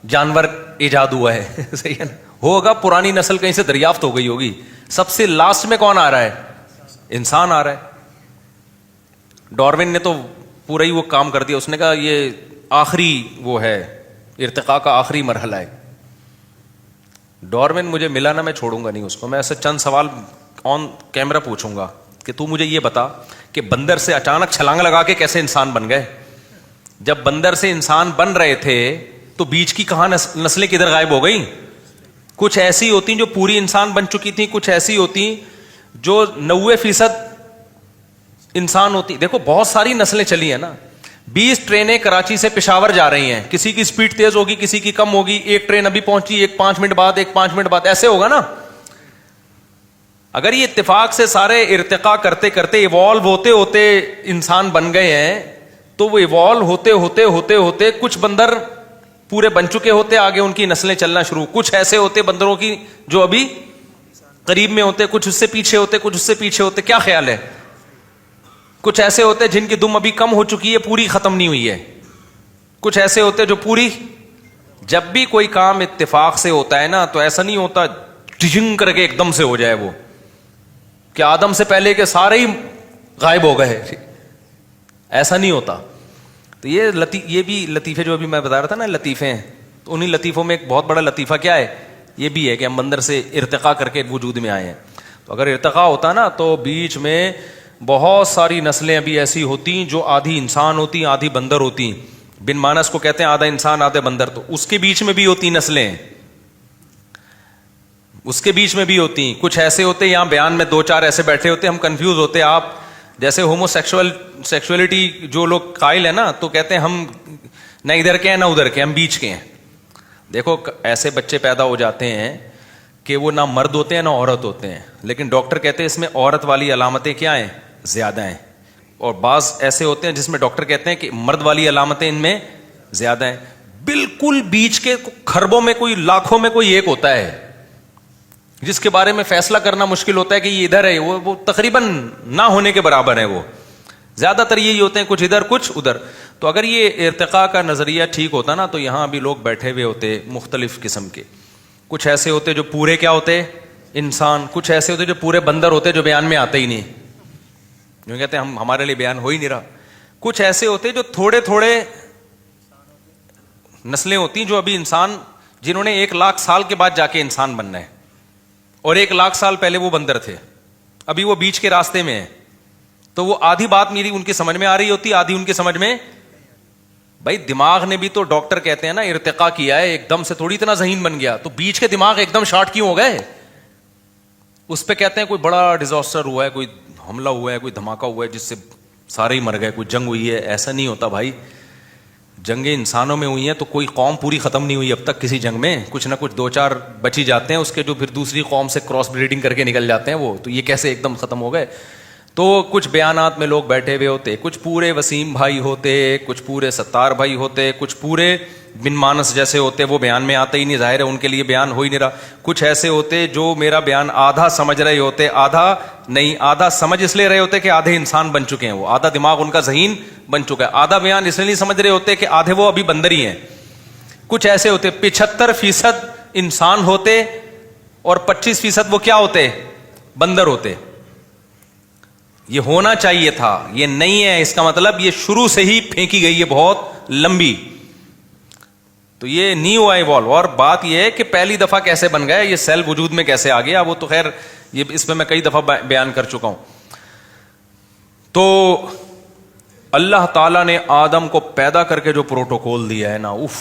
جانور ایجاد ہوا ہے. صحیح ہے نا؟ ہوگا پرانی نسل کہیں سے دریافت ہو گئی ہوگی. سب سے لاسٹ میں کون آ رہا ہے؟ انسان آ رہا ہے. ڈارون نے تو پورا ہی وہ کام کر دیا. اس نے کہا یہ آخری وہ ہے، ارتقاء کا آخری مرحلہ ہے. ڈارون مجھے ملا نا، میں چھوڑوں گا نہیں اس کو. میں ایسے چند سوال آن کیمرہ پوچھوں گا کہ تو مجھے یہ بتا کہ بندر سے اچانک چھلانگ لگا کے کیسے انسان بن گئے؟ جب بندر سے انسان بن رہے تھے تو بیچ کی کہاں نسلیں کدھر غائب ہو گئی؟ کچھ ایسی ہوتی جو پوری انسان بن چکی تھی، کچھ ایسی ہوتی جو 90% انسان ہوتی. دیکھو بہت ساری نسلیں چلی ہیں نا. 20 ٹرینیں کراچی سے پشاور جا رہی ہیں، کسی کی سپیڈ تیز ہوگی، کسی کی کم ہوگی. ایک ٹرین ابھی پہنچی، ایک 5 منٹ بعد، ایک 5 منٹ بعد، ایسے ہوگا نا. اگر یہ اتفاق سے سارے ارتقاء کرتے کرتے ایوالو ہوتے ہوتے انسان بن گئے ہیں تو وہ ایوالو ہوتے ہوتے ہوتے ہوتے کچھ بندر پورے بن چکے ہوتے، آگے ان کی نسلیں چلنا شروع. کچھ ایسے ہوتے بندروں کی جو ابھی قریب میں ہوتے، کچھ اس سے پیچھے ہوتے، کچھ اس سے پیچھے ہوتے. کیا خیال ہے؟ کچھ ایسے ہوتے جن کی دم ابھی کم ہو چکی ہے، پوری ختم نہیں ہوئی ہے. کچھ ایسے ہوتے جو پوری. جب بھی کوئی کام اتفاق سے ہوتا ہے نا تو ایسا نہیں ہوتا ٹجنگ کر کے ایک دم سے ہو جائے وہ. کہ آدم سے پہلے کے سارے ہی غائب ہو گئے. ایسا نہیں ہوتا. تو یہ بھی لطیفے جو ابھی میں بتا رہا تھا نا لطیفے ہیں, تو انہیں لطیفوں میں ایک بہت بڑا لطیفہ کیا ہے, یہ بھی ہے کہ ہم اندر سے ارتقا کر کے وجود میں آئے ہیں. تو اگر ارتقا ہوتا نا تو بیچ میں بہت ساری نسلیں ابھی ایسی ہوتی جو آدھی انسان ہوتی آدھی بندر ہوتی. بن مانس کو کہتے ہیں آدھا انسان آدھے بندر, تو اس کے بیچ میں بھی ہوتی نسلیں, اس کے بیچ میں بھی ہوتی. کچھ ایسے ہوتے یہاں بیان میں 2-4 ایسے بیٹھے ہوتے, ہم کنفیوز ہوتے. آپ جیسے ہومو سیکشولیٹی جو لوگ قائل ہیں نا, تو کہتے ہیں ہم نہ ادھر کے ہیں نہ ادھر کے, ہم بیچ کے ہیں. دیکھو ایسے بچے پیدا ہو جاتے ہیں کہ وہ نہ مرد ہوتے ہیں نہ عورت ہوتے ہیں, لیکن ڈاکٹر کہتے ہیں اس میں عورت والی علامتیں کیا ہیں, زیادہ ہیں. اور بعض ایسے ہوتے ہیں جس میں ڈاکٹر کہتے ہیں کہ مرد والی علامتیں ان میں زیادہ ہیں. بالکل بیچ کے خربوں میں کوئی لاکھوں میں کوئی ایک ہوتا ہے جس کے بارے میں فیصلہ کرنا مشکل ہوتا ہے کہ یہ ادھر ہے, وہ تقریباً نہ ہونے کے برابر ہے. وہ زیادہ تر یہی ہوتے ہیں, کچھ ادھر کچھ ادھر. تو اگر یہ ارتقاء کا نظریہ ٹھیک ہوتا نا, تو یہاں بھی لوگ بیٹھے ہوئے ہوتے مختلف قسم کے. کچھ ایسے ہوتے جو پورے کیا ہوتے انسان, کچھ ایسے ہوتے جو پورے بندر ہوتے جو بیان میں آتے ہی نہیں, جو کہتے ہیں ہمارے لیے بیان ہو ہی نہیں رہا. کچھ ایسے ہوتے جو تھوڑے تھوڑے نسلیں ہوتی جو ابھی انسان, جنہوں نے 1,00,000 سال کے بعد جا کے انسان بننا ہے, اور 1,00,000 سال پہلے وہ بندر تھے, ابھی وہ بیچ کے راستے میں ہیں. تو وہ آدھی بات میری ان کی سمجھ میں آ رہی ہوتی, آدھی ان کی سمجھ میں. بھائی دماغ نے بھی تو, ڈاکٹر کہتے ہیں نا ارتقا کیا ہے, ایک دم سے تھوڑی اتنا ذہین بن گیا. تو بیچ کے دماغ ایک دم شارٹ کیوں ہو گئے؟ اس پہ کہتے ہیں کوئی بڑا ڈیزاسٹر ہوا ہے, کوئی حملہ ہوا ہے, کوئی دھماکہ ہوا ہے جس سے سارے ہی مر گئے, کوئی جنگ ہوئی ہے. ایسا نہیں ہوتا بھائی. جنگیں انسانوں میں ہوئی ہیں تو کوئی قوم پوری ختم نہیں ہوئی اب تک کسی جنگ میں. کچھ نہ کچھ 2-4 بچی جاتے ہیں اس کے, جو پھر دوسری قوم سے کراس بریڈنگ کر کے نکل جاتے ہیں وہ. تو یہ کیسے ایک دم ختم ہو گئے؟ تو کچھ بیانات میں لوگ بیٹھے ہوئے ہوتے, کچھ پورے وسیم بھائی ہوتے, کچھ پورے ستار بھائی ہوتے, کچھ پورے بن مانس جیسے ہوتے, وہ بیان میں آتے ہی نہیں, ظاہر ہے ان کے لیے بیان ہو ہی نہیں رہا. کچھ ایسے ہوتے جو میرا بیان آدھا سمجھ رہے ہوتے, آدھا نہیں, آدھا سمجھ اس لیے رہے ہوتے کہ آدھے انسان بن چکے ہیں, وہ آدھا دماغ ان کا ذہین بن چکا ہے. آدھا بیان اس لیے نہیں سمجھ رہے ہوتے کہ آدھے وہ ابھی بندر ہی ہیں. کچھ ایسے ہوتے 75% انسان ہوتے اور 25% وہ کیا ہوتے, بندر ہوتے. یہ ہونا چاہیے تھا, یہ نہیں ہے. اس کا مطلب یہ شروع سے ہی پھینکی گئی ہے بہت لمبی. تو یہ نہیں ہوا ایوالو. اور بات یہ ہے کہ پہلی دفعہ کیسے بن گیا, یہ سیل وجود میں کیسے آ گیا, وہ تو خیر یہ اس پہ میں کئی دفعہ بیان کر چکا ہوں. تو اللہ تعالیٰ نے آدم کو پیدا کر کے جو پروٹوکول دیا ہے نا, اف,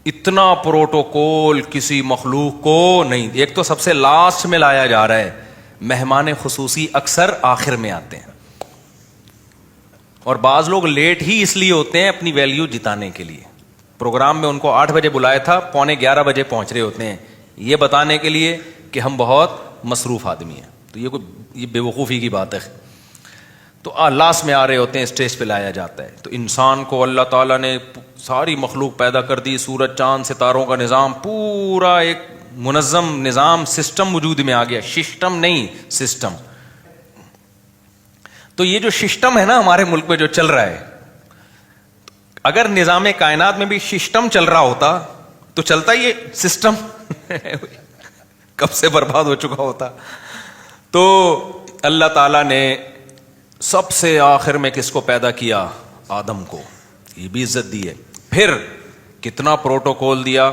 اتنا پروٹوکول کسی مخلوق کو نہیں. ایک تو سب سے لاسٹ میں لایا جا رہا ہے, مہمان خصوصی اکثر آخر میں آتے ہیں, اور بعض لوگ لیٹ ہی اس لیے ہوتے ہیں اپنی ویلیو جتانے کے لیے. پروگرام میں ان کو 8 بجے بلایا تھا, 11:15 بجے پہنچ رہے ہوتے ہیں, یہ بتانے کے لیے کہ ہم بہت مصروف آدمی ہیں. تو یہ بے وقوفی کی بات ہے. تو لاسٹ میں آ رہے ہوتے ہیں, اسٹیج پہ لایا جاتا ہے. تو انسان کو اللہ تعالیٰ نے ساری مخلوق پیدا کر دی, سورج چاند ستاروں کا نظام, پورا ایک منظم نظام سسٹم وجود میں آ گیا. سسٹم نہیں, سسٹم. تو یہ جو سسٹم ہے نا ہمارے ملک میں جو چل رہا ہے, اگر نظام کائنات میں بھی سسٹم چل رہا ہوتا تو چلتا یہ سسٹم کب سے برباد ہو چکا ہوتا. تو اللہ تعالیٰ نے سب سے آخر میں کس کو پیدا کیا, آدم کو. یہ بھی عزت دی ہے. پھر کتنا پروٹوکول دیا,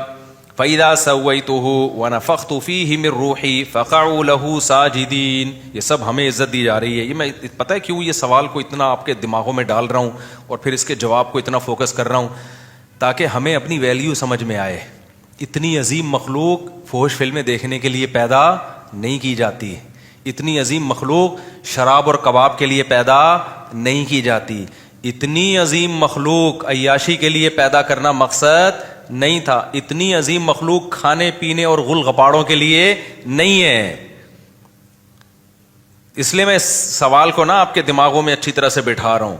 فَإِذَا سَوَّيْتُهُ وَنَفَخْتُ فِيهِ مِن رُوحِي فَقَعُوا لَهُ سَاجِدِينَ. یہ سب ہمیں عزت دی جا رہی ہے. یہ میں پتہ ہے کیوں یہ سوال کو اتنا آپ کے دماغوں میں ڈال رہا ہوں اور پھر اس کے جواب کو اتنا فوکس کر رہا ہوں, تاکہ ہمیں اپنی ویلیو سمجھ میں آئے. اتنی عظیم مخلوق فحش فلمیں دیکھنے کے لیے پیدا نہیں کی جاتی. اتنی عظیم مخلوق شراب اور کباب کے لیے پیدا نہیں کی جاتی. اتنی عظیم مخلوق عیاشی کے لیے پیدا کرنا مقصد نہیں تھا. اتنی عظیم مخلوق کھانے پینے اور غل غپاڑوں کے لیے نہیں ہے. اس لیے میں اس سوال کو نا آپ کے دماغوں میں اچھی طرح سے بٹھا رہا ہوں.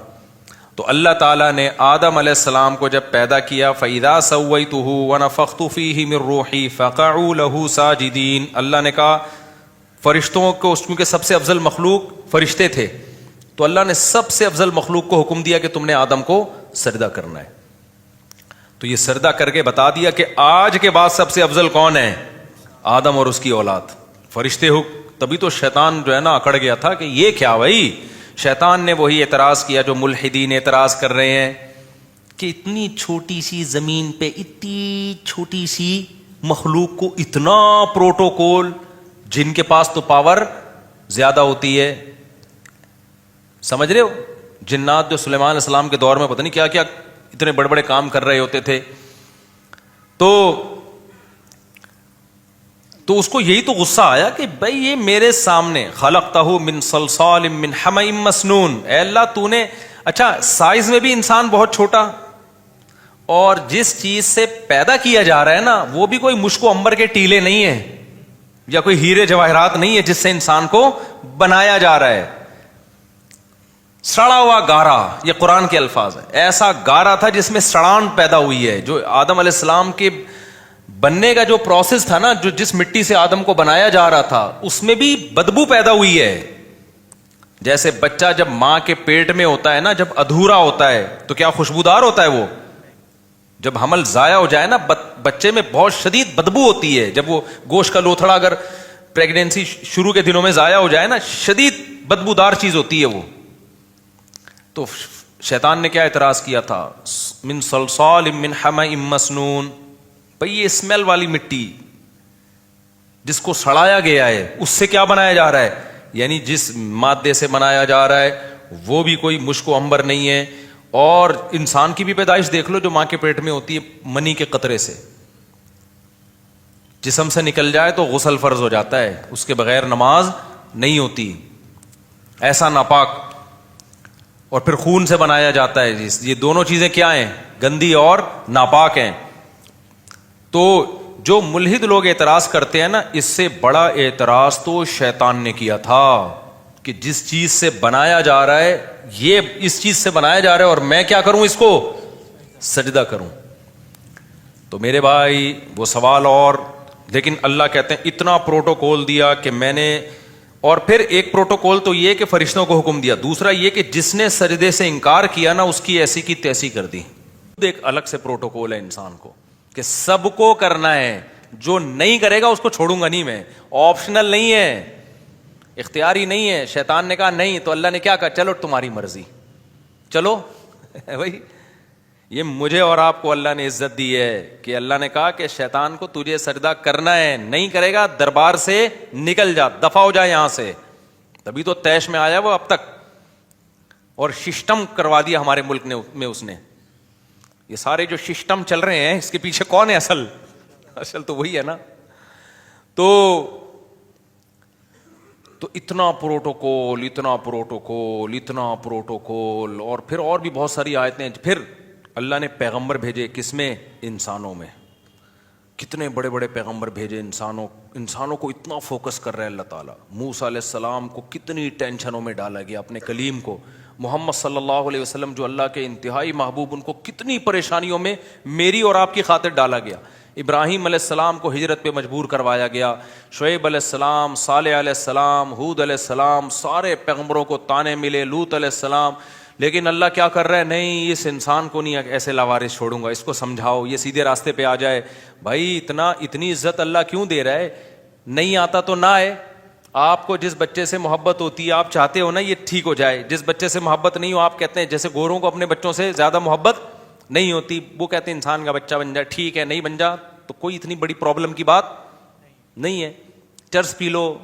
تو اللہ تعالیٰ نے آدم علیہ السلام کو جب پیدا کیا, فَإِذَا سَوَّيْتُهُ وَنَفَخْتُ فِيهِ مِن رُوحِي فَقَعُوا لَهُ سَاجِدِينَ. اللہ نے کہا فرشتوں کو, کیونکہ سب سے افضل مخلوق فرشتے تھے, تو اللہ نے سب سے افضل مخلوق کو حکم دیا کہ تم نے آدم کو سجدہ کرنا ہے. تو یہ سجدہ کر کے بتا دیا کہ آج کے بعد سب سے افضل کون ہے, آدم اور اس کی اولاد. فرشتے تبھی تو شیطان جو ہے نا اکڑ گیا تھا کہ یہ کیا بھائی. شیطان نے وہی اعتراض کیا جو ملحدین اعتراض کر رہے ہیں کہ اتنی چھوٹی سی زمین پہ اتنی چھوٹی سی مخلوق کو اتنا پروٹوکول, جن کے پاس تو پاور زیادہ ہوتی ہے. سمجھ رہے ہو, جنات جو سلیمان علیہ السلام کے دور میں پتہ نہیں کیا کیا اتنے بڑے بڑے کام کر رہے ہوتے تھے. تو اس کو یہی تو غصہ آیا کہ بھائی یہ میرے سامنے خلقتہ من صلصال من حمأ مسنون, اے اللہ تو نے, اچھا سائز میں بھی انسان بہت چھوٹا, اور جس چیز سے پیدا کیا جا رہا ہے نا وہ بھی کوئی مشک و عنبر کے ٹیلے نہیں ہیں یا کوئی ہیرے جواہرات نہیں ہے جس سے انسان کو بنایا جا رہا ہے. سڑا ہوا گارا, یہ قرآن کے الفاظ ہیں, ایسا گارا تھا جس میں سڑان پیدا ہوئی ہے. جو آدم علیہ السلام کے بننے کا جو پروسیس تھا نا, جو جس مٹی سے آدم کو بنایا جا رہا تھا اس میں بھی بدبو پیدا ہوئی ہے. جیسے بچہ جب ماں کے پیٹ میں ہوتا ہے نا, جب ادھورا ہوتا ہے تو کیا خوشبودار ہوتا ہے وہ؟ جب حمل ضائع ہو جائے نا بچے میں بہت شدید بدبو ہوتی ہے. جب وہ گوشت کا لوتھڑا اگر پریگنینسی شروع کے دنوں میں ضائع ہو جائے نا, شدید بدبودار چیز ہوتی ہے وہ. تو شیطان نے کیا اعتراض کیا تھا, من صلصال من حمأ مسنون, بھئی یہ اسمیل والی مٹی جس کو سڑایا گیا ہے اس سے کیا بنایا جا رہا ہے, یعنی جس مادے سے بنایا جا رہا ہے وہ بھی کوئی مشک و عنبر نہیں ہے. اور انسان کی بھی پیدائش دیکھ لو جو ماں کے پیٹ میں ہوتی ہے, منی کے قطرے سے جسم سے نکل جائے تو غسل فرض ہو جاتا ہے, اس کے بغیر نماز نہیں ہوتی, ایسا ناپاک. اور پھر خون سے بنایا جاتا ہے. یہ دونوں چیزیں کیا ہیں, گندی اور ناپاک ہیں. تو جو ملحد لوگ اعتراض کرتے ہیں نا, اس سے بڑا اعتراض تو شیطان نے کیا تھا کہ جس چیز سے بنایا جا رہا ہے, یہ اس چیز سے بنایا جا رہا ہے اور میں کیا کروں, اس کو سجدہ کروں. تو میرے بھائی وہ سوال, اور لیکن اللہ کہتے ہیں اتنا پروٹوکول دیا کہ میں نے, اور پھر ایک پروٹوکول تو یہ کہ فرشتوں کو حکم دیا, دوسرا یہ کہ جس نے سجدے سے انکار کیا نا اس کی ایسی کی تیسی کر دی. ایک الگ سے پروٹوکول ہے انسان کو کہ سب کو کرنا ہے, جو نہیں کرے گا اس کو چھوڑوں گا نہیں میں. آپشنل نہیں ہے, اختیاری نہیں ہے. شیطان نے کہا نہیں, تو اللہ نے کیا کہا, چلو تمہاری مرضی, چلو بھائی. یہ مجھے اور آپ کو اللہ نے عزت دی ہے کہ اللہ نے کہا کہ شیطان کو تجھے سجدہ کرنا ہے, نہیں کرے گا دربار سے نکل جا, دفع ہو جا یہاں سے. تبھی تو تیش میں آیا وہ اب تک, اور سسٹم کروا دیا ہمارے ملک میں اس نے. یہ سارے جو سسٹم چل رہے ہیں اس کے پیچھے کون ہے اصل تو وہی ہے نا. تو اتنا پروٹوکول, اتنا پروٹوکول, اتنا پروٹوکول. اور پھر اور بھی بہت ساری آیتیں. پھر اللہ نے پیغمبر بھیجے, کس میں, انسانوں میں. کتنے بڑے بڑے پیغمبر بھیجے انسانوں کو اتنا فوکس کر رہے ہیں اللہ تعالیٰ. موسیٰ علیہ السلام کو کتنی ٹینشنوں میں ڈالا گیا, اپنے کلیم کو. محمد صلی اللہ علیہ وسلم جو اللہ کے انتہائی محبوب, ان کو کتنی پریشانیوں میں میری اور آپ کی خاطر ڈالا گیا. ابراہیم علیہ السلام کو ہجرت پہ مجبور کروایا گیا, شعیب علیہ السلام, صالح علیہ السلام, ہود علیہ السلام, سارے پیغمبروں کو تانے ملے, لوط علیہ السلام. لیکن اللہ کیا کر رہا ہے, نہیں اس انسان کو نہیں ایسے لاوارث چھوڑوں گا, اس کو سمجھاؤ یہ سیدھے راستے پہ آ جائے. بھائی اتنی عزت اللہ کیوں دے رہا ہے, نہیں آتا تو نہ آئے. آپ کو جس بچے سے محبت ہوتی ہے آپ چاہتے ہو نا یہ ٹھیک ہو جائے, جس بچے سے محبت نہیں ہو آپ کہتے ہیں, جیسے گوروں کو اپنے بچوں سے زیادہ محبت نہیں ہوتی, وہ کہتے ہیں انسان کا بچہ بن جائے, ٹھیک ہے نہیں بن جا تو کوئی اتنی بڑی پرابلم کی بات نہیں ہے. چرس پی لو,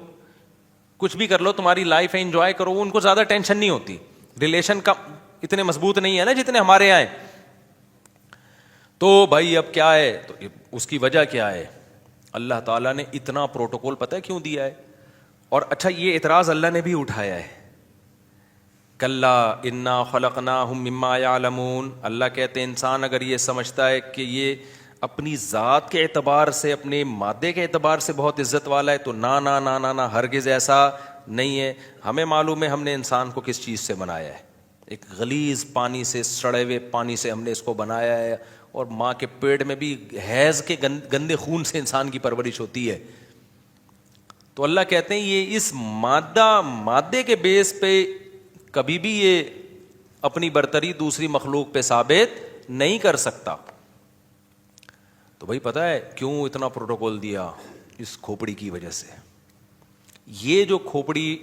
کچھ بھی کر لو, تمہاری لائف ہے, انجوائے کرو, ان کو زیادہ ٹینشن نہیں ہوتی. ریلیشن کا اتنے مضبوط نہیں ہے نا جتنے ہمارے یہاں ہیں. تو بھائی اب کیا ہے, تو اس کی وجہ کیا ہے, اللہ تعالیٰ نے اتنا پروٹوکول پتہ ہے کیوں دیا ہے. اور اچھا یہ اعتراض اللہ نے بھی اٹھایا ہے, کلا انا خلقناہم مما یعلمون. اللہ کہتے ہیں انسان اگر یہ سمجھتا ہے کہ یہ اپنی ذات کے اعتبار سے, اپنے مادے کے اعتبار سے بہت عزت والا ہے, تو نہ ہرگز ایسا نہیں ہے. ہمیں معلوم ہے ہم نے انسان کو کس چیز سے بنایا ہے, ایک غلیظ پانی سے, سڑے ہوئے پانی سے ہم نے اس کو بنایا ہے. اور ماں کے پیٹ میں بھی حیض کے گندے خون سے انسان کی پرورش ہوتی ہے. تو اللہ کہتے ہیں یہ اس مادے کے بیس پہ کبھی بھی یہ اپنی برتری دوسری مخلوق پہ ثابت نہیں کر سکتا. تو بھائی پتہ ہے کیوں اتنا پروٹوکول دیا, اس کھوپڑی کی وجہ سے. یہ جو کھوپڑی،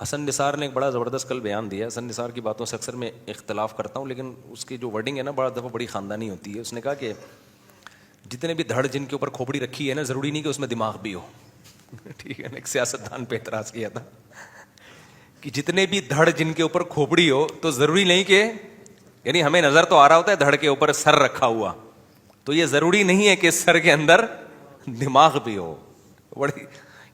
حسن نثار نے ایک بڑا زبردست کل بیان دیا. حسن نثار کی باتوں سے اکثر میں اختلاف کرتا ہوں، لیکن اس کی جو ورڈنگ ہے نا بڑا دفعہ بڑی خاندانی ہوتی ہے. اس نے کہا کہ جتنے بھی دھڑ جن کے اوپر کھوپڑی رکھی ہے نا، ضروری نہیں کہ اس میں دماغ بھی ہو. ٹھیک ہے نا. ایک سیاستدان پہ اعتراض کیا تھا کہ جتنے بھی دھڑ جن کے اوپر کھوپڑی ہو تو ضروری نہیں کہ، یعنی ہمیں نظر تو آ رہا ہوتا ہے دھڑ کے اوپر سر رکھا ہوا، تو یہ ضروری نہیں ہے کہ سر کے اندر دماغ بھی ہو. بڑی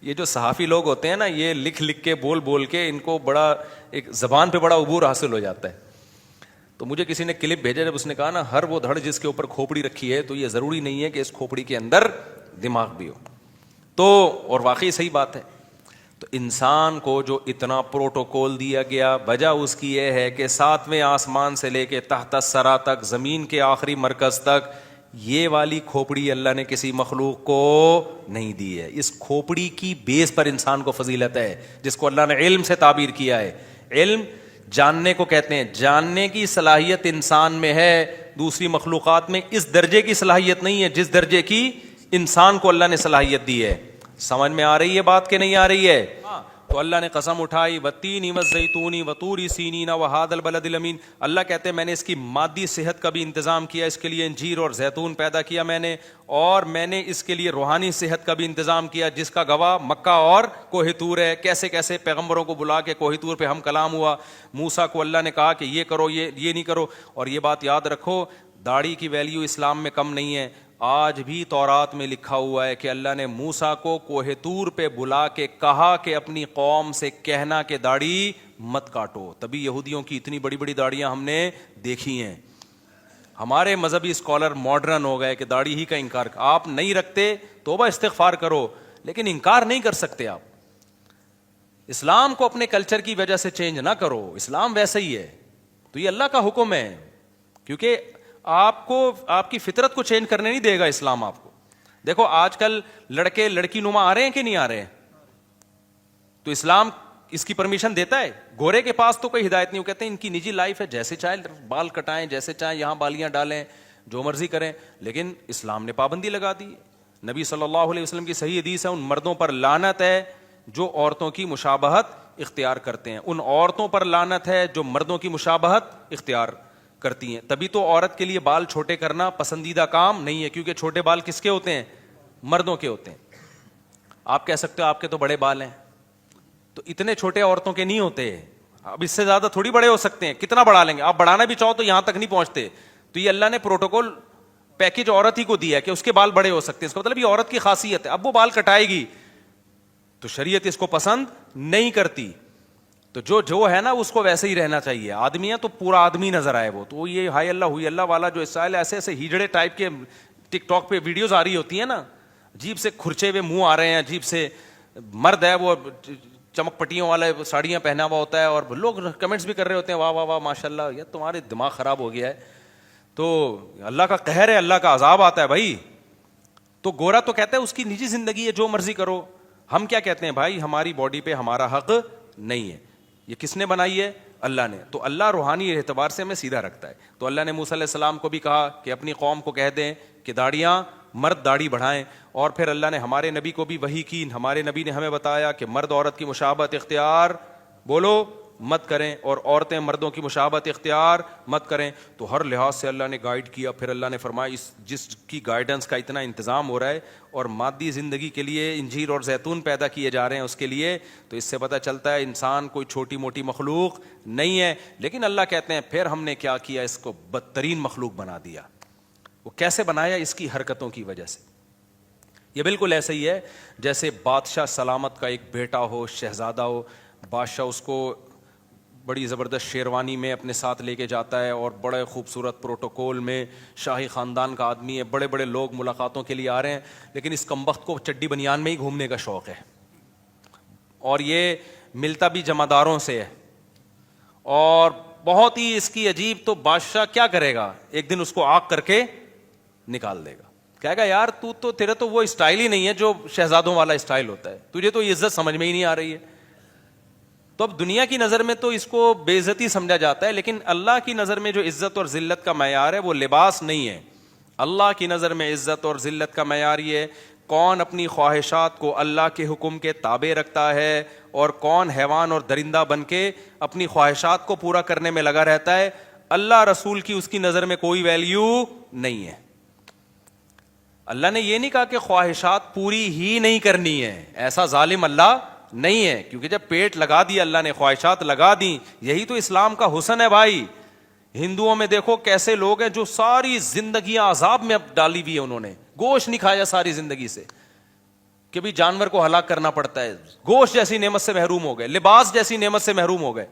یہ جو صحافی لوگ ہوتے ہیں نا، یہ لکھ لکھ کے بول بول کے ان کو بڑا ایک زبان پہ بڑا عبور حاصل ہو جاتا ہے. تو مجھے کسی نے کلپ بھیجا، جب اس نے کہا نا ہر وہ دھڑ جس کے اوپر کھوپڑی رکھی ہے تو یہ ضروری نہیں ہے کہ اس کھوپڑی کے اندر دماغ بھی ہو. تو اور واقعی صحیح بات ہے. تو انسان کو جو اتنا پروٹوکول دیا گیا، وجہ اس کی یہ ہے کہ 7ویں آسمان سے لے کے تحت الثری تک، زمین کے آخری مرکز تک، یہ والی کھوپڑی اللہ نے کسی مخلوق کو نہیں دی ہے. اس کھوپڑی کی بیس پر انسان کو فضیلت ہے، جس کو اللہ نے علم سے تعبیر کیا ہے. علم جاننے کو کہتے ہیں. جاننے کی صلاحیت انسان میں ہے، دوسری مخلوقات میں اس درجے کی صلاحیت نہیں ہے جس درجے کی انسان کو اللہ نے صلاحیت دی ہے. سمجھ میں آ رہی ہے بات کہ نہیں آ رہی ہے؟ تو اللہ نے قسم اٹھائی، والتین والزیتون وطور سینین وہذا البلد الامین. اللہ کہتے ہیں میں نے اس کی مادی صحت کا بھی انتظام کیا، اس کے لیے انجیر اور زیتون پیدا کیا میں نے، اور میں نے اس کے لیے روحانی صحت کا بھی انتظام کیا، جس کا گواہ مکہ اور کوہ طور ہے. کیسے کیسے پیغمبروں کو بلا کے کوہ طور پہ ہم کلام ہوا. موسیٰ کو اللہ نے کہا کہ یہ کرو، یہ نہیں کرو. اور یہ بات یاد رکھو، داڑھی کی ویلیو اسلام میں کم نہیں ہے. آج بھی تورات میں لکھا ہوا ہے کہ اللہ نے موسیٰ کو کوہ طور پہ بلا کے کہا کہ اپنی قوم سے کہنا کہ داڑھی مت کاٹو. تبھی یہودیوں کی اتنی بڑی بڑی داڑیاں ہم نے دیکھی ہیں. ہمارے مذہبی اسکالر ماڈرن ہو گئے کہ داڑھی ہی کا انکار. آپ نہیں رکھتے توبہ استغفار کرو، لیکن انکار نہیں کر سکتے آپ. اسلام کو اپنے کلچر کی وجہ سے چینج نہ کرو، اسلام ویسا ہی ہے. تو یہ اللہ کا حکم ہے، کیونکہ آپ کو آپ کی فطرت کو چینج کرنے نہیں دے گا اسلام آپ کو. دیکھو آج کل لڑکے لڑکی نما آ رہے ہیں کہ نہیں آ رہے ہیں؟ تو اسلام اس کی پرمیشن دیتا ہے. گورے کے پاس تو کوئی ہدایت نہیں. وہ کہتے ہیں ان کی نجی لائف ہے، جیسے چاہے بال کٹائیں، جیسے چاہیں یہاں بالیاں ڈالیں، جو مرضی کریں. لیکن اسلام نے پابندی لگا دی. نبی صلی اللہ علیہ وسلم کی صحیح حدیث ہے، ان مردوں پر لعنت ہے جو عورتوں کی مشابہت اختیار کرتے ہیں. ان عورتوں پر لعنت ہے جو مردوں کی مشابہت اختیار کرتی ہیں. تبھی تو عورت کے لیے بال چھوٹے کرنا پسندیدہ کام نہیں ہے، کیونکہ چھوٹے بال کس کے ہوتے ہیں؟ مردوں کے ہوتے ہیں. آپ کہہ سکتے ہو آپ کے تو بڑے بال ہیں، تو اتنے چھوٹے عورتوں کے نہیں ہوتے. اب اس سے زیادہ تھوڑی بڑے ہو سکتے ہیں. کتنا بڑھا لیں گے آپ؟ بڑھانا بھی چاہو تو یہاں تک نہیں پہنچتے. تو یہ اللہ نے پروٹوکول پیکج عورت ہی کو دیا کہ اس کے بال بڑے ہو سکتے ہیں. اس کا مطلب یہ عورت کی خاصیت ہے. اب وہ بال کٹائے گی تو شریعت اس کو پسند نہیں کرتی. تو جو ہے نا اس کو ویسے ہی رہنا چاہیے. آدمی ہے تو پورا آدمی نظر آئے. وہ تو یہ ہائی اللہ ہوئی اللہ والا جو اسٹائل ایسے ایسے ہیجڑے ٹائپ کے ٹک ٹاک پہ ویڈیوز آ رہی ہوتی ہیں نا، عجیب سے کھرچے ہوئے منہ آ رہے ہیں، عجیب سے. مرد ہے وہ چمک پٹیوں والا ساڑیاں پہنا ہوا ہوتا ہے، اور لوگ کمنٹس بھی کر رہے ہوتے ہیں واہ واہ واہ ماشاء اللہ، یہ تمہارے دماغ خراب ہو گیا ہے. تو اللہ کا قہر ہے، اللہ کا عذاب آتا ہے بھائی. تو گورا تو کہتا ہے اس کی نجی زندگی ہے، جو مرضی کرو. ہم کیا کہتے ہیں بھائی؟ ہماری باڈی پہ ہمارا حق نہیں ہے. یہ کس نے بنائی ہے؟ اللہ نے. تو اللہ روحانی اعتبار سے ہمیں سیدھا رکھتا ہے. تو اللہ نے موسیٰ علیہ السلام کو بھی کہا کہ اپنی قوم کو کہہ دیں کہ داڑیاں، مرد داڑھی بڑھائیں. اور پھر اللہ نے ہمارے نبی کو بھی وحی کی. ہمارے نبی نے ہمیں بتایا کہ مرد عورت کی مشابہت اختیار بولو مت کریں، اور عورتیں مردوں کی مشابہت اختیار مت کریں. تو ہر لحاظ سے اللہ نے گائیڈ کیا. پھر اللہ نے فرمایا جس کی گائیڈنس کا اتنا انتظام ہو رہا ہے اور مادی زندگی کے لیے انجیر اور زیتون پیدا کیے جا رہے ہیں اس کے لیے، تو اس سے پتہ چلتا ہے انسان کوئی چھوٹی موٹی مخلوق نہیں ہے. لیکن اللہ کہتے ہیں پھر ہم نے کیا کیا؟ اس کو بدترین مخلوق بنا دیا. وہ کیسے بنایا؟ اس کی حرکتوں کی وجہ سے. یہ بالکل ایسے ہی ہے جیسے بادشاہ سلامت کا ایک بیٹا ہو، شہزادہ ہو. بادشاہ اس کو بڑی زبردست شیروانی میں اپنے ساتھ لے کے جاتا ہے، اور بڑے خوبصورت پروٹوکول میں، شاہی خاندان کا آدمی ہے، بڑے بڑے لوگ ملاقاتوں کے لیے آ رہے ہیں. لیکن اس کمبخت کو چڈی بنیان میں ہی گھومنے کا شوق ہے، اور یہ ملتا بھی جمعداروں سے ہے، اور بہت ہی اس کی عجیب. تو بادشاہ کیا کرے گا؟ ایک دن اس کو آگ کر کے نکال دے گا. کہے گا یار تو تیرے تو وہ اسٹائل ہی نہیں ہے جو شہزادوں والا اسٹائل ہوتا ہے، تجھے تو عزت سمجھ میں ہی نہیں آ رہی ہے. تو اب دنیا کی نظر میں تو اس کو بے عزتی سمجھا جاتا ہے، لیکن اللہ کی نظر میں جو عزت اور ذلت کا معیار ہے وہ لباس نہیں ہے. اللہ کی نظر میں عزت اور ذلت کا معیار یہ ہے کون اپنی خواہشات کو اللہ کے حکم کے تابع رکھتا ہے اور کون حیوان اور درندہ بن کے اپنی خواہشات کو پورا کرنے میں لگا رہتا ہے، اللہ رسول کی اس کی نظر میں کوئی ویلیو نہیں ہے۔ اللہ نے یہ نہیں کہا کہ خواہشات پوری ہی نہیں کرنی ہے، ایسا ظالم اللہ نہیں ہے، کیونکہ جب پیٹ لگا دی اللہ نے، خواہشات لگا دی، یہی تو اسلام کا حسن ہے بھائی۔ ہندوؤں میں دیکھو کیسے لوگ ہیں جو ساری زندگیاں عذاب میں اب ڈالی ہوئی ہے، انہوں نے گوشت نہیں کھایا ساری زندگی سے، کہ بھی جانور کو ہلاک کرنا پڑتا ہے، گوشت جیسی نعمت سے محروم ہو گئے، لباس جیسی نعمت سے محروم ہو گئے۔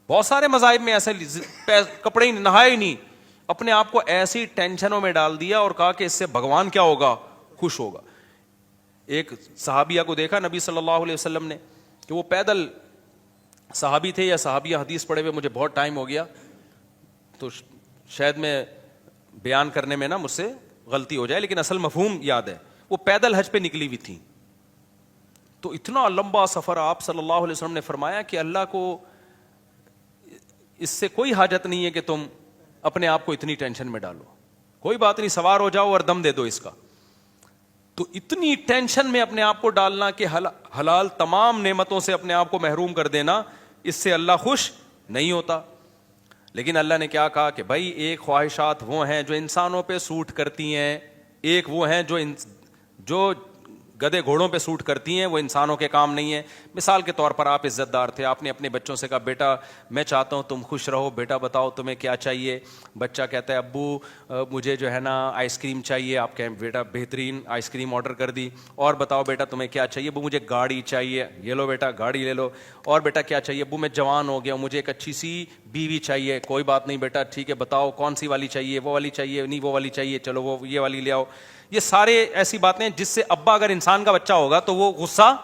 بہت سارے مذاہب میں ایسے کپڑے ہی نہائے ہی نہیں، اپنے آپ کو ایسی ٹینشنوں میں ڈال دیا اور کہا کہ اس سے بھگوان کیا ہوگا، خوش ہوگا۔ ایک صحابیہ کو دیکھا نبی صلی اللہ علیہ وسلم نے کہ وہ پیدل، صحابی تھے یا صحابیہ، حدیث پڑھے ہوئے مجھے بہت ٹائم ہو گیا تو شاید میں بیان کرنے میں نا مجھ سے غلطی ہو جائے، لیکن اصل مفہوم یاد ہے۔ وہ پیدل حج پہ نکلی ہوئی تھی، تو اتنا لمبا سفر، آپ صلی اللہ علیہ وسلم نے فرمایا کہ اللہ کو اس سے کوئی حاجت نہیں ہے کہ تم اپنے آپ کو اتنی ٹینشن میں ڈالو، کوئی بات نہیں، سوار ہو جاؤ اور دم دے دو اس کا۔ تو اتنی ٹینشن میں اپنے آپ کو ڈالنا کہ حلال تمام نعمتوں سے اپنے آپ کو محروم کر دینا، اس سے اللہ خوش نہیں ہوتا۔ لیکن اللہ نے کیا کہا کہ بھائی ایک خواہشات وہ ہیں جو انسانوں پہ سوٹ کرتی ہیں، ایک وہ ہیں جو گدے گھوڑوں پہ سوٹ کرتی ہیں، وہ انسانوں کے کام نہیں ہے۔ مثال کے طور پر آپ عزت دار تھے، آپ نے اپنے بچوں سے کہا بیٹا میں چاہتا ہوں تم خوش رہو، بیٹا بتاؤ تمہیں کیا چاہیے۔ بچہ کہتا ہے ابو مجھے جو ہے نا آئس کریم چاہیے، آپ کہیں بیٹا بہترین آئس کریم آرڈر کر دی، اور بتاؤ بیٹا تمہیں کیا چاہیے، ابو مجھے گاڑی چاہیے، یہ لو بیٹا گاڑی لے لو، اور بیٹا کیا چاہیے، ابو میں جوان ہو گیا مجھے ایک اچھی سی بیوی چاہیے، کوئی بات نہیں بیٹا ٹھیک ہے بتاؤ کون سی والی چاہیے، وہ والی چاہیے، نہیں وہ والی چاہیے، چلو وہ یہ والی لے آؤ۔ یہ سارے ایسی باتیں جس سے ابا اگر انسان کا بچہ ہوگا تو وہ غصہ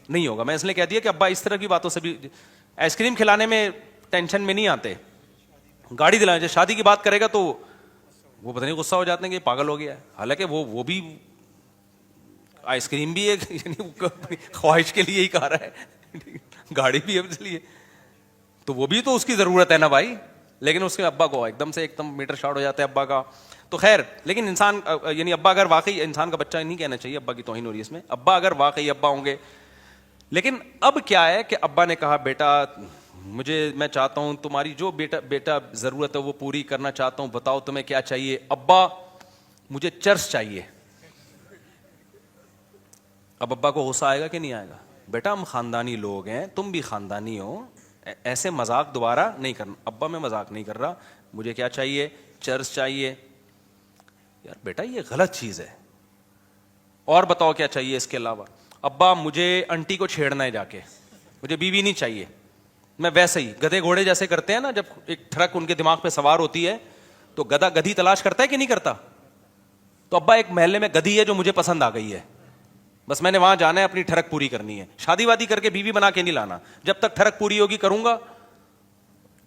نہیں ہوگا۔ میں اس لیے کہہ دیا کہ ابا اس طرح کی باتوں سے بھی، آئس کریم کھلانے میں ٹینشن میں نہیں آتے، گاڑی دلانے جب شادی کی بات کرے گا تو وہ پتہ نہیں غصہ ہو جاتے ہیں کہ پاگل ہو گیا ہے، حالانکہ وہ بھی آئس کریم بھی ایک یعنی خواہش کے لیے ہی کھا رہا ہے، گاڑی بھی ہے اس لیے، تو وہ بھی تو اس کی ضرورت ہے نا بھائی، لیکن اس کے ابا کو ایک دم میٹر شارٹ ہو جاتا ہے ابا کا۔ تو خیر، لیکن انسان یعنی ابا اگر واقعی انسان کا بچہ نہیں کہنا چاہیے، ابا کی توہین ہو رہی ہے اس میں، ابا اگر واقعی ابا ہوں گے۔ لیکن اب کیا ہے کہ ابا نے کہا بیٹا میں چاہتا ہوں تمہاری جو بیٹا ضرورت ہے وہ پوری کرنا چاہتا ہوں، بتاؤ تمہیں کیا چاہیے۔ ابا مجھے چرس چاہیے۔ اب ابا کو غصہ آئے گا کہ نہیں آئے گا؟ بیٹا ہم خاندانی لوگ ہیں، تم بھی خاندانی ہو، ایسے مذاق دوبارہ نہیں کرنا۔ ابا میں مذاق نہیں کر رہا، مجھے کیا چاہیے، چرس چاہیے۔ یار بیٹا یہ غلط چیز ہے، اور بتاؤ کیا چاہیے اس کے علاوہ۔ ابا مجھے انٹی کو چھیڑنا ہے جا کے، مجھے بیوی نہیں چاہیے۔ میں ویسے ہی گدھے گھوڑے جیسے کرتے ہیں نا، جب ایک ٹرک ان کے دماغ پہ سوار ہوتی ہے تو گدھا گدھی تلاش کرتا ہے کہ نہیں کرتا؟ تو ابا ایک محلے میں گدھی ہے جو مجھے پسند آ گئی ہے، بس میں نے وہاں جانا ہے، اپنی ٹھڑک پوری کرنی ہے، شادی وادی کر کے بیوی بنا کے نہیں لانا، جب تک ٹھڑک پوری ہوگی کروں گا،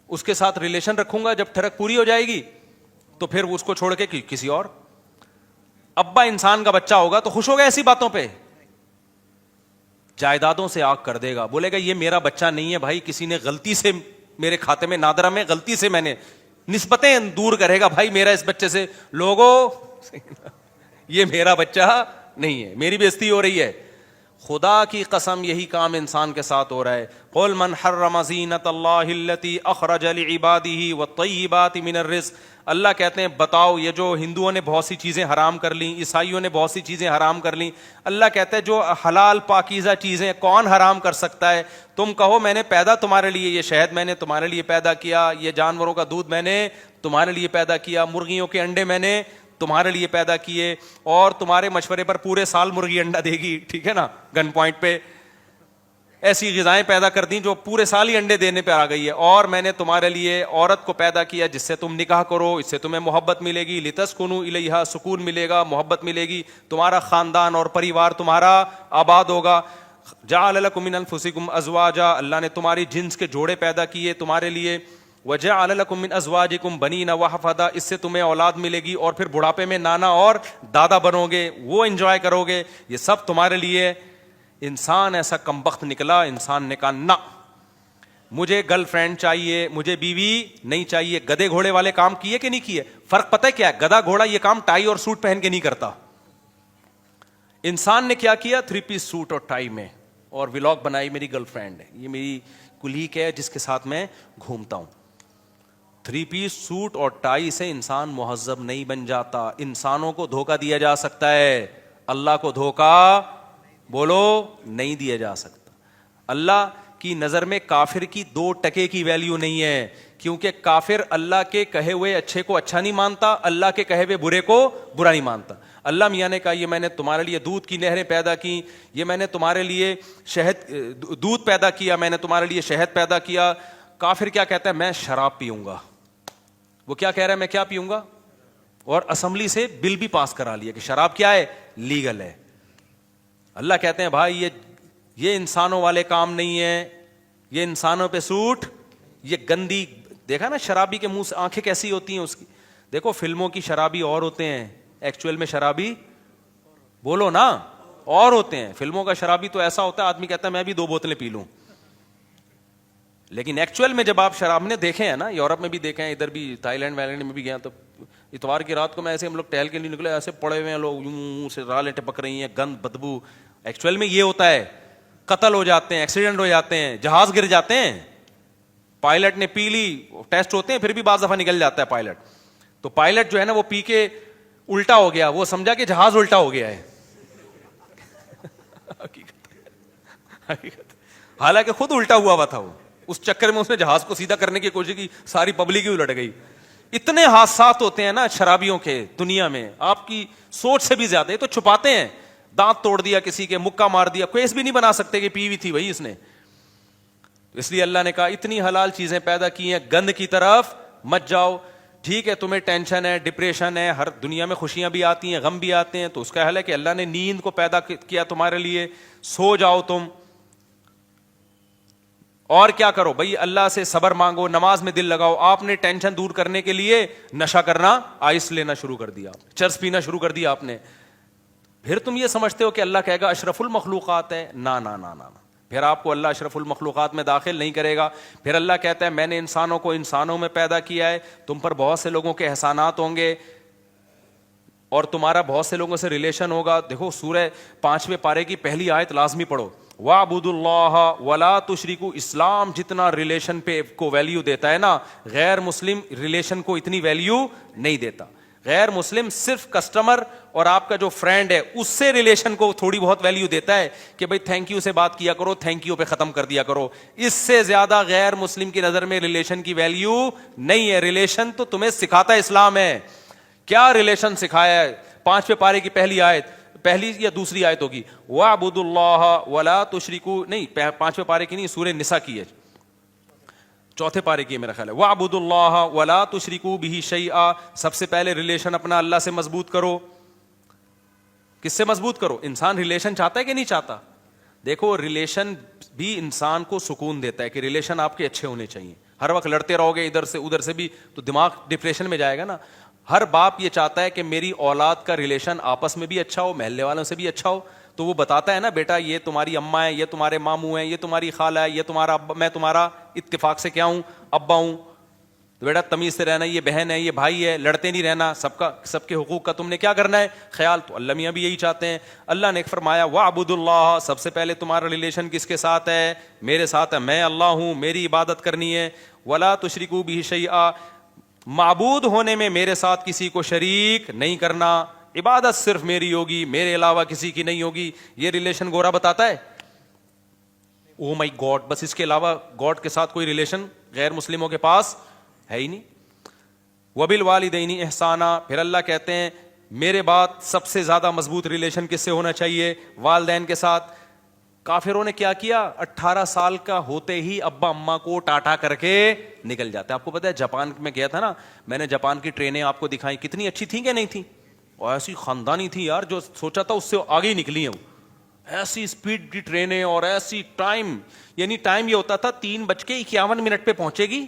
اس کے ساتھ ریلیشن رکھوں گا، جب ٹھڑک پوری ہو جائے گی تو پھر اس کو چھوڑ کے کسی اور۔ ابا انسان کا بچہ ہوگا تو خوش ہوگا ایسی باتوں پہ؟ جائیدادوں سے آگ کر دے گا، بولے گا یہ میرا بچہ نہیں ہے بھائی، کسی نے غلطی سے میرے کھاتے میں نادرہ میں غلطی سے میں نے، نسبتیں دور کرے گا بھائی میرا اس بچے سے، لوگوں یہ میرا بچہ نہیں ہے، میری بے عزتی ہو رہی ہے۔ خدا کی قسم یہی کام انسان کے ساتھ ہو رہا ہے۔ قل من حرم زینت اللہ التی اخرج لعبادہ والطیبات من الرزق، اللہ کہتے ہیں بتاؤ، یہ جو ہندوؤں نے بہت سی چیزیں حرام کر لیں، عیسائیوں نے بہت سی چیزیں حرام کر لیں، اللہ کہتا ہے جو حلال پاکیزہ چیزیں کون حرام کر سکتا ہے؟ تم کہو میں نے پیدا تمہارے لیے، یہ شہد میں نے تمہارے لیے پیدا کیا، یہ جانوروں کا دودھ میں نے تمہارے لیے پیدا کیا، مرغیوں کے انڈے میں نے تمہارے لیے پیدا کیے، اور تمہارے مشورے پر پورے سال مرغی انڈا دے گی، ٹھیک ہے نا، گن پوائنٹ پہ ایسی غذائیں پیدا کر دیں جو پورے سال ہی انڈے دینے پہ آ گئی ہے، اور میں نے تمہارے لیے عورت کو پیدا کیا جس سے تم نکاح کرو، اس سے تمہیں محبت ملے گی، لتسکنوا الیہا، سکون ملے گا، محبت ملے گی، تمہارا خاندان اور پریوار تمہارا آباد ہوگا۔ جعل لکم من انفسکم ازواجا، اللہ نے تمہاری جنس کے جوڑے پیدا کیے تمہارے لیے، وجعل لکم من ازواجکم بنین وحفدا، اس سے تمہیں اولاد ملے گی، اور پھر بڑھاپے میں نانا اور دادا بنو گے، وہ انجوائے کرو گے، یہ سب تمہارے لیے۔ انسان ایسا کمبخت نکلا، انسان نے کہا نہ، مجھے گرل فرینڈ چاہیے، مجھے بیوی نہیں چاہیے۔ گدے گھوڑے والے کام کیے کہ نہیں کیے؟ فرق پتہ ہے کیا ہے؟ گدھا گھوڑا یہ کام ٹائی اور سوٹ پہن کے نہیں کرتا، انسان نے کیا کیا, 3 پیس سوٹ اور ٹائی میں, اور ولاگ بنائی, میری گرل فرینڈ ہے, یہ میری کلیگ ہے جس کے ساتھ میں گھومتا ہوں. 3 پیس سوٹ اور ٹائی سے انسان مہذب نہیں بن جاتا. انسانوں کو دھوکہ دیا جا سکتا ہے, اللہ کو دھوکہ بولو نہیں دیا جا سکتا. اللہ کی نظر میں کافر کی 2 ٹکے کی ویلیو نہیں ہے, کیونکہ کافر اللہ کے کہے ہوئے اچھے کو اچھا نہیں مانتا, اللہ کے کہے ہوئے برے کو برا نہیں مانتا. اللہ میاں نے کہا یہ میں نے تمہارے لیے دودھ کی نہریں پیدا کی, یہ میں نے تمہارے لیے شہد دودھ پیدا کیا, میں نے تمہارے لیے شہد پیدا کیا. کافر کیا کہتا ہے, میں شراب پیوں گا. وہ کیا کہہ رہا ہے, میں کیا پیوں گا, اور اسمبلی سے بل بھی پاس کرا لیا کہ شراب کیا ہے, لیگل ہے. اللہ کہتے ہیں بھائی یہ انسانوں والے کام نہیں ہے, یہ انسانوں پہ سوٹ, یہ گندی. دیکھا نا شرابی کے منہ سے آنکھیں کیسی ہوتی ہیں اس کی. دیکھو فلموں کی شرابی اور ہوتے ہیں, ایکچوئل میں شرابی بولو نا اور ہوتے ہیں. فلموں کا شرابی تو ایسا ہوتا ہے آدمی کہتا ہے میں بھی 2 بوتلیں پی لوں, لیکن ایکچوئل میں جب آپ شراب نے دیکھے ہیں نا, یورپ میں بھی دیکھے ہیں, ادھر بھی تھائی لینڈ وائلینڈ میں بھی گیا, تو اتوار کی رات کو میں ایسے ہم لوگ ٹہل کے نہیں نکلے, ایسے پڑے ہوئے ہیں لوگ, یوں سے رالیں ٹپک رہی ہیں, گند بدبو. ایکچوئل میں یہ ہوتا ہے, قتل ہو جاتے ہیں, ایکسیڈنٹ ہو جاتے ہیں, جہاز گر جاتے ہیں. پائلٹ نے پی لی, ٹیسٹ ہوتے ہیں, پھر بھی بعض دفعہ نکل جاتا ہے پائلٹ. تو پائلٹ جو ہے نا وہ پی کے الٹا ہو گیا, وہ سمجھا کہ جہاز الٹا ہو گیا ہے. حالانکہ خود الٹا ہوا تھا وہ, اس چکر میں اس نے جہاز کو سیدھا کرنے کی کوشش کی, ساری پبلک ہی الٹ گئی. اتنے حادثات ہوتے ہیں نا شرابیوں کے دنیا میں, آپ کی سوچ سے بھی زیادہ. یہ تو چھپاتے ہیں, دانت توڑ دیا کسی کے, مکہ مار دیا, کیس بھی نہیں بنا سکتے کہ پی ہوئی تھی بھائی اس نے. اس لیے اللہ نے کہا اتنی حلال چیزیں پیدا کی ہیں, گند کی طرف مت جاؤ. ٹھیک ہے تمہیں ٹینشن ہے, ڈپریشن ہے, ہر دنیا میں خوشیاں بھی آتی ہیں, غم بھی آتے ہیں, تو اس کا حل ہے کہ اللہ نے نیند کو پیدا کیا تمہارے لیے, سو جاؤ تم. اور کیا کرو بھائی, اللہ سے صبر مانگو, نماز میں دل لگاؤ. آپ نے ٹینشن دور کرنے کے لیے نشہ کرنا, آئس لینا شروع کر دیا, چرس پینا شروع کر دیا آپ نے. پھر تم یہ سمجھتے ہو کہ اللہ کہے گا اشرف المخلوقات ہے, نا نا نا نا, پھر آپ کو اللہ اشرف المخلوقات میں داخل نہیں کرے گا. پھر اللہ کہتا ہے میں نے انسانوں کو انسانوں میں پیدا کیا ہے, تم پر بہت سے لوگوں کے احسانات ہوں گے اور تمہارا بہت سے لوگوں سے ریلیشن ہوگا. دیکھو سورہ 5ویں پارے کی پہلی آیت لازمی پڑھو, وَاعْبُدُوا اللَّهَ وَلَا تُشْرِكُوا. اسلام جتنا ریلیشن پہ کو ویلیو دیتا ہے نا, غیر مسلم ریلیشن کو اتنی ویلیو نہیں دیتا. غیر مسلم صرف کسٹمر اور آپ کا جو فرینڈ ہے اس سے ریلیشن کو تھوڑی بہت ویلیو دیتا ہے کہ بھائی تھینک یو سے بات کیا کرو, تھینک یو پہ ختم کر دیا کرو. اس سے زیادہ غیر مسلم کی نظر میں ریلیشن کی ویلیو نہیں ہے. ریلیشن تو تمہیں سکھاتا اسلام ہے. کیا ریلیشن سکھایا ہے؟ 5ویں پارے کی پہلی آیت, پہلی یا دوسری آیت ہوگی, وَاعْبُدُوا اللَّهَ وَلَا تُشْرِكُوا, نہیں 5ویں پارے کی نہیں, سورہ نساء کی ہے, 4تھے پارے کی ہے میرا خیال ہے. وَاعْبُدُوا اللَّهَ وَلَا تُشْرِكُوا بِهِ شَيْئًا. سب سے پہلے ریلیشن اپنا اللہ سے مضبوط کرو. کس سے مضبوط کرو؟ انسان ریلیشن چاہتا ہے کہ نہیں چاہتا؟ دیکھو ریلیشن بھی انسان کو سکون دیتا ہے کہ ریلیشن آپ کے اچھے ہونے چاہیے. ہر وقت لڑتے رہو گے ادھر سے ادھر سے بھی تو دماغ ڈپریشن میں جائے گا نا. ہر باپ یہ چاہتا ہے کہ میری اولاد کا ریلیشن آپس میں بھی اچھا ہو, محلے والوں سے بھی اچھا ہو. تو وہ بتاتا ہے نا بیٹا یہ تمہاری اماں ہے, یہ تمہارے ماموں ہیں, یہ تمہاری خالہ ہے, یہ تمہارا ابا, میں تمہارا اتفاق سے کیا ہوں, ابا ہوں. تو بیٹا تمیز سے رہنا, یہ بہن ہے, یہ بھائی ہے, لڑتے نہیں رہنا, سب کے حقوق کا تم نے کیا کرنا ہے خیال. تو اللہ میاں بھی یہی چاہتے ہیں. اللہ نے فرمایا وَاعْبُدُوا اللَّهَ, سب سے پہلے تمہارا ریلیشن کس کے ساتھ ہے؟ میرے ساتھ ہے, میں اللہ ہوں, میری عبادت کرنی ہے. وَلَا تُشْرِكُوا بِهِ شَيْئًا, معبود ہونے میں میرے ساتھ کسی کو شریک نہیں کرنا. عبادت صرف میری ہوگی, میرے علاوہ کسی کی نہیں ہوگی. یہ ریلیشن گورا بتاتا ہے, او مائی گاڈ, بس اس کے علاوہ گاڈ کے ساتھ کوئی ریلیشن غیر مسلموں کے پاس ہے ہی نہیں. وَبِالْوَالِدَيْنِ احسانا, پھر اللہ کہتے ہیں میرے بعد سب سے زیادہ مضبوط ریلیشن کس سے ہونا چاہیے؟ والدین کے ساتھ. کافروں نے کیا کیا, 18 سال کا ہوتے ہی ابا اماں کو ٹاٹا کر کے نکل جاتے. آپ کو پتا ہے جاپان میں گیا تھا نا, میں نے جاپان کی ٹرینیں آپ کو دکھائی, کتنی اچھی تھیں کہ نہیں تھیں, اور ایسی خاندانی تھی یار, جو سوچا تھا اس سے آگے ہی نکلی ہیں. وہ ایسی اسپیڈ کی ٹرینیں اور ایسی ٹائم, یعنی ٹائم یہ ہوتا تھا 3:51 پہ پہنچے گی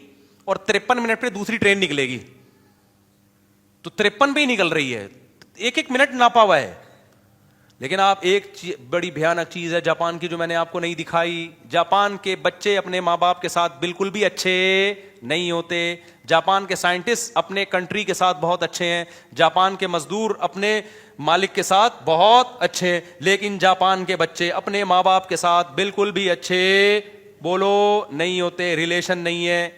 اور 53 منٹ پہ دوسری ٹرین نکلے گی. تو 53 پہ ہی نکل رہی ہے, 1 منٹ ناپا ہوا ہے. لیکن آپ ایک بڑی بھیانک چیز ہے جاپان کی جو میں نے آپ کو نہیں دکھائی، جاپان کے بچے اپنے ماں باپ کے ساتھ بالکل بھی اچھے نہیں ہوتے، جاپان کے سائنٹسٹ اپنے کنٹری کے ساتھ بہت اچھے ہیں، جاپان کے مزدور اپنے مالک کے ساتھ بہت اچھے ہیں، لیکن جاپان کے بچے اپنے ماں باپ کے ساتھ بالکل بھی اچھے بولو نہیں ہوتے، ریلیشن نہیں ہے۔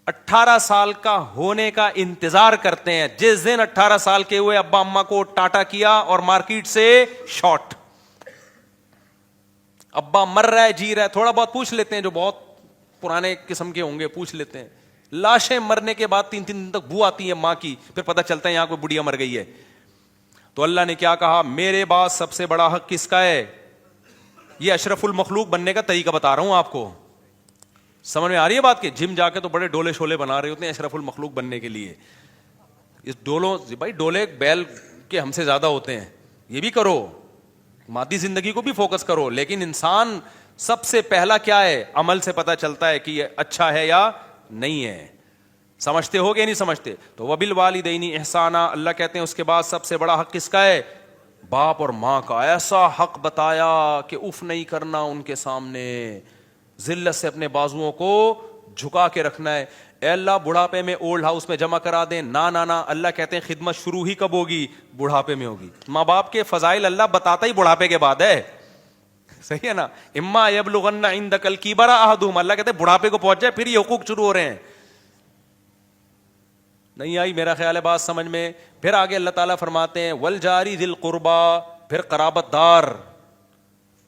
18 سال کا ہونے کا انتظار کرتے ہیں، جس دن 18 سال کے ہوئے ابا اماں کو ٹاٹا کیا اور مارکیٹ سے شارٹ، ابا مر رہا ہے جی رہا ہے، تھوڑا بہت پوچھ لیتے ہیں جو بہت پرانے قسم کے ہوں گے، پوچھ لیتے ہیں، لاشیں مرنے کے بعد 3 دن تک بو آتی ہے ماں کی، پھر پتہ چلتا ہے یہاں کوئی بڑھیا مر گئی ہے۔ تو اللہ نے کیا کہا، میرے بعد سب سے بڑا حق کس کا ہے؟ یہ اشرف المخلوق بننے کا طریقہ بتا رہا ہوں آپ کو، سمجھ میں آ رہی ہے بات؟ کہ جم جا کے تو بڑے ڈولے شولے بنا رہے ہوتے ہیں اشرف المخلوق بننے کے لیے، اس ڈولوں بھائی ڈولے بیل کے ہم سے زیادہ ہوتے ہیں، یہ بھی کرو، مادی زندگی کو بھی فوکس کرو، لیکن انسان سب سے پہلا کیا ہے؟ عمل سے پتہ چلتا ہے کہ یہ اچھا ہے یا نہیں ہے، سمجھتے ہو گے نہیں سمجھتے؟ تو وبالوالدین احسانا، اللہ کہتے ہیں اس کے بعد سب سے بڑا حق کس کا ہے؟ باپ اور ماں کا، ایسا حق بتایا کہ اف نہیں کرنا ان کے سامنے، ذلت سے اپنے بازوؤں کو جھکا کے رکھنا ہے۔ اے اللہ بڑھاپے میں اولڈ ہاؤس میں جمع کرا دیں، نہ اللہ کہتے ہیں خدمت شروع ہی کب ہوگی؟ بڑھاپے میں ہوگی۔ ماں باپ کے فضائل اللہ بتاتا ہی بڑھاپے کے بعد ہے، صحیح ہے نا؟ اما یبلغن عندک الکبر احدہما، اللہ کہتے ہیں بڑھاپے کو پہنچ جائے پھر یہ حقوق شروع ہو رہے ہیں۔ نہیں آئی میرا خیال ہے بات سمجھ میں؟ پھر آگے اللہ تعالیٰ فرماتے ہیں والجاری ذی القربا، پھر قرابت دار،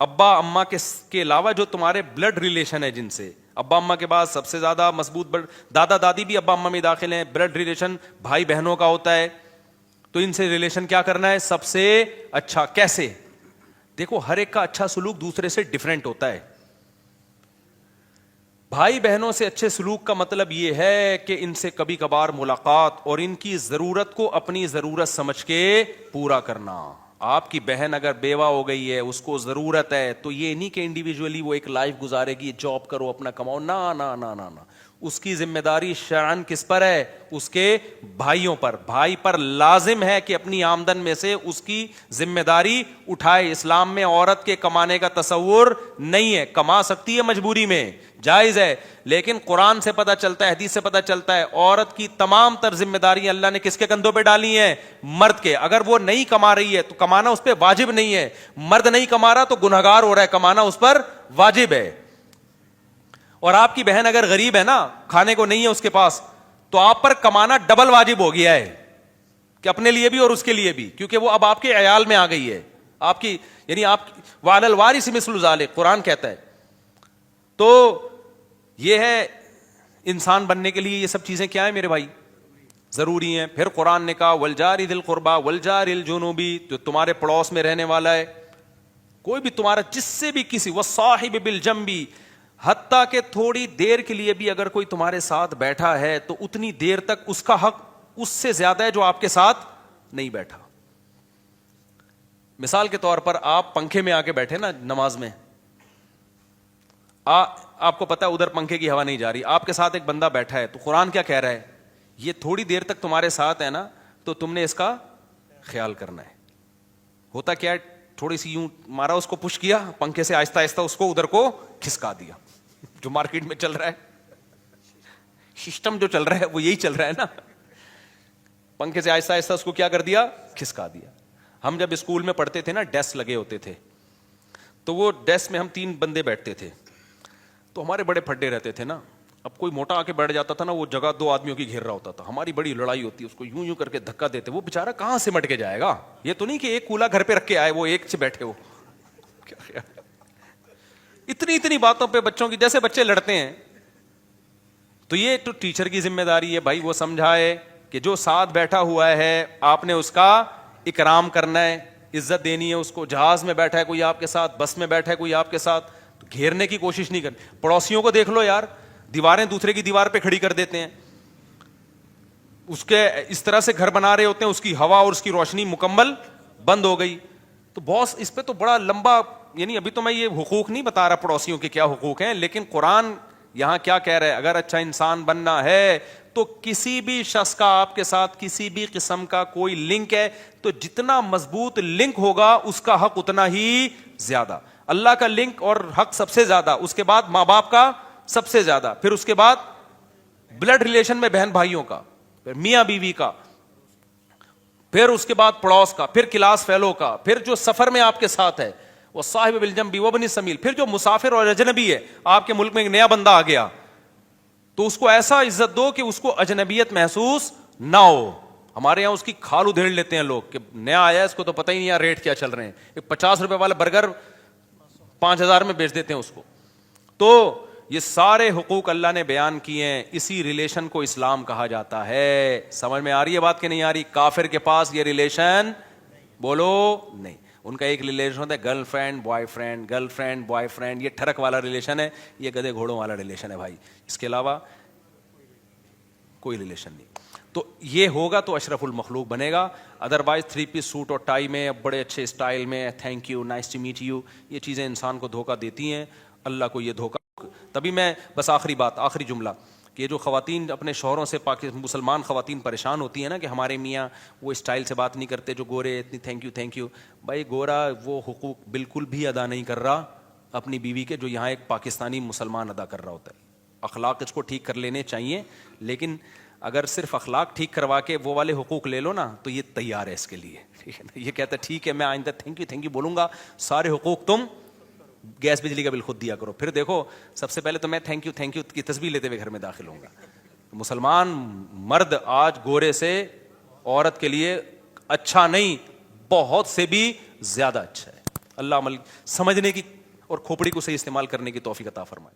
ابا اماں کے علاوہ جو تمہارے بلڈ ریلیشن ہے، جن سے ابا اماں کے بعد سب سے زیادہ مضبوط دادا دادی بھی ابا اماں میں داخل ہیں، بلڈ ریلیشن بھائی بہنوں کا ہوتا ہے، تو ان سے ریلیشن کیا کرنا ہے؟ سب سے اچھا۔ کیسے؟ دیکھو ہر ایک کا اچھا سلوک دوسرے سے ڈیفرنٹ ہوتا ہے۔ بھائی بہنوں سے اچھے سلوک کا مطلب یہ ہے کہ ان سے کبھی کبھار ملاقات اور ان کی ضرورت کو اپنی ضرورت سمجھ کے پورا کرنا۔ آپ کی بہن اگر بیوہ ہو گئی ہے، اس کو ضرورت ہے، تو یہ نہیں کہ انڈیویجولی وہ ایک لائف گزارے گی، جاب کرو اپنا کماؤ، نہ، اس کی ذمہ داری شرعاً کس پر ہے؟ اس کے بھائیوں پر، بھائی پر لازم ہے کہ اپنی آمدن میں سے اس کی ذمہ داری اٹھائے۔ اسلام میں عورت کے کمانے کا تصور نہیں ہے، کما سکتی ہے مجبوری میں، جائز ہے، لیکن قرآن سے پتہ چلتا ہے، حدیث سے پتہ چلتا ہے، عورت کی تمام تر ذمہ داری اللہ نے کس کے کندھوں پہ ڈالی ہیں؟ مرد کے۔ اگر وہ نہیں کما رہی ہے تو کمانا اس پہ واجب نہیں ہے، مرد نہیں کما رہا تو گنہگار ہو رہا ہے، کمانا اس پر واجب ہے۔ اور آپ کی بہن اگر غریب ہے نا، کھانے کو نہیں ہے اس کے پاس، تو آپ پر کمانا ڈبل واجب ہو گیا ہے، کہ اپنے لیے بھی اور اس کے لیے بھی، کیونکہ وہ اب آپ کے عیال میں آ گئی ہے، آپ کی، یعنی آپ وعلی الوارث مثل ذلک قرآن کہتا ہے۔ تو یہ ہے انسان بننے کے لیے یہ سب چیزیں کیا ہیں میرے بھائی؟ ضروری ہیں۔ پھر قرآن نے کہا والجار ذی القربی والجار الجنوبی، جو تمہارے پڑوس میں رہنے والا ہے، کوئی بھی تمہارا جس سے بھی کسی، والصاحب بالجنبی، حتیٰ کہ تھوڑی دیر کے لیے بھی اگر کوئی تمہارے ساتھ بیٹھا ہے تو اتنی دیر تک اس کا حق اس سے زیادہ ہے جو آپ کے ساتھ نہیں بیٹھا۔ مثال کے طور پر آپ پنکھے میں آ کے بیٹھے نا نماز میں، آپ کو پتا ادھر پنکھے کی ہوا نہیں جا رہی، آپ کے ساتھ ایک بندہ بیٹھا ہے، تو قرآن کیا کہہ رہا ہے؟ یہ تھوڑی دیر تک تمہارے ساتھ ہے نا، تو تم نے اس کا خیال کرنا ہے۔ ہوتا کیا ہے، تھوڑی سی یوں مارا، اس کو پش کیا پنکھے سے، آہستہ آہستہ اس کو ادھر کو کھسکا دیا، جو مارکیٹ میں چل رہا ہے، سسٹم جو چل رہا ہے وہ یہی چل رہا ہے نا، پنکھے سے آہستہ آہستہ اس کو کیا کر دیا؟ کھسکا دیا۔ ہم جب اسکول میں پڑھتے تھے نا، ڈیسک لگے ہوتے تھے، تو وہ ڈیسک میں ہم 3 بندے بیٹھتے تھے، تو ہمارے بڑے پھڈے رہتے تھے نا، اب کوئی موٹا آ کے بیٹھ جاتا تھا نا، وہ جگہ 2 آدمیوں کی گھیر رہا ہوتا تھا، ہماری بڑی لڑائی ہوتی، اس کو یوں کر کے دھکا دیتے، وہ بےچارا کہاں سے مٹ کے جائے گا، یہ تو نہیں کہ ایک کولا گھر پہ رکھ کے آئے وہ ایک سے بیٹھے، وہ اتنی باتوں پہ بچوں کی، جیسے بچے لڑتے ہیں۔ تو یہ تو ٹیچر کی ذمہ داری ہے بھائی، وہ سمجھائے کہ جو ساتھ بیٹھا ہوا ہے آپ نے اس کا اکرام کرنا ہے، عزت دینی ہے اس کو۔ جہاز میں بیٹھا ہے کوئی آپ کے ساتھ، بس میں بیٹھا ہے کوئی آپ کے ساتھ، تو گھیرنے کی کوشش نہیں کرنی۔ پڑوسیوں کو دیکھ لو یار، دیواریں دوسرے کی دیوار پہ کھڑی کر دیتے ہیں، اس کے اس طرح سے گھر بنا رہے ہوتے ہیں، اس کی ہوا اور اس کی روشنی مکمل بند ہو گئی۔ تو باس اس پہ تو بڑا لمبا، یعنی ابھی تو میں یہ حقوق نہیں بتا رہا پڑوسیوں کے کیا حقوق ہیں، لیکن قرآن یہاں کیا کہہ رہا ہے، اگر اچھا انسان بننا ہے تو کسی بھی شخص کا آپ کے ساتھ کسی بھی قسم کا کوئی لنک ہے تو جتنا مضبوط لنک ہوگا اس کا حق اتنا ہی زیادہ. اللہ کا لنک اور حق سب سے زیادہ, اس کے بعد ماں باپ کا سب سے زیادہ, پھر اس کے بعد بلڈ ریلیشن میں بہن بھائیوں کا, پھر میاں بیوی کا, پھر اس کے بعد پڑوس کا, پھر کلاس فیلو کا, پھر جو سفر میں آپ کے ساتھ ہے وہ صاحب بالجنبی وابن السبیل, پھر جو مسافر اور اجنبی ہے, آپ کے ملک میں ایک نیا بندہ آ گیا تو اس کو ایسا عزت دو کہ اس کو اجنبیت محسوس نہ ہو. ہمارے یہاں اس کی کھال ادھیڑ لیتے ہیں لوگ کہ نیا آیا ہے, اس کو تو پتہ ہی نہیں ہے ریٹ کیا چل رہے ہیں, ایک 50 روپے والا برگر 5000 میں بیچ دیتے ہیں اس کو. تو یہ سارے حقوق اللہ نے بیان کیے ہیں, اسی ریلیشن کو اسلام کہا جاتا ہے. سمجھ میں آ رہی ہے بات کہ نہیں آ رہی؟ کافر کے پاس یہ ریلیشن بولو نہیں. ان کا ایک ریلیشن ہوتا ہے girl friend boy friend, girl friend boy friend, یہ ٹھڑک والا ریلیشن ہے, یہ گدے گھوڑوں والا ریلیشن ہے بھائی, اس کے علاوہ کوئی ریلیشن نہیں. تو یہ ہوگا تو اشرف المخلوق بنے گا. ادروائز 3 پیس سوٹ اور ٹائی میں, بڑے اچھے اسٹائل میں, thank you, nice to meet you, یہ چیزیں انسان کو دھوکہ دیتی ہیں. اللہ کو یہ دھوکہ. تبھی میں بس آخری بات, آخری جملہ, کہ یہ جو خواتین اپنے شوہروں سے مسلمان خواتین پریشان ہوتی ہیں نا کہ ہمارے میاں وہ اسٹائل سے بات نہیں کرتے, جو گورے اتنی تھینک یو تھینک یو. بھائی گورا وہ حقوق بالکل بھی ادا نہیں کر رہا اپنی بیوی کے جو یہاں ایک پاکستانی مسلمان ادا کر رہا ہوتا ہے. اخلاق اس کو ٹھیک کر لینے چاہیے, لیکن اگر صرف اخلاق ٹھیک کروا کے وہ والے حقوق لے لو نا تو یہ تیار ہے اس کے لیے, ٹھیک ہے نا. یہ کہتا ہے ٹھیک ہے میں آئندہ تھینک یو بولوں گا, سارے حقوق تم گیس بجلی کا بل خود دیا کرو. پھر دیکھو سب سے پہلے تو میں تھینک یو کی تسبیح لیتے ہوئے گھر میں داخل ہوں گا. مسلمان مرد آج گورے سے عورت کے لیے اچھا نہیں, بہت سے بھی زیادہ اچھا ہے. اللہ عمل سمجھنے کی اور کھوپڑی کو صحیح استعمال کرنے کی توفیق عطا فرمائے.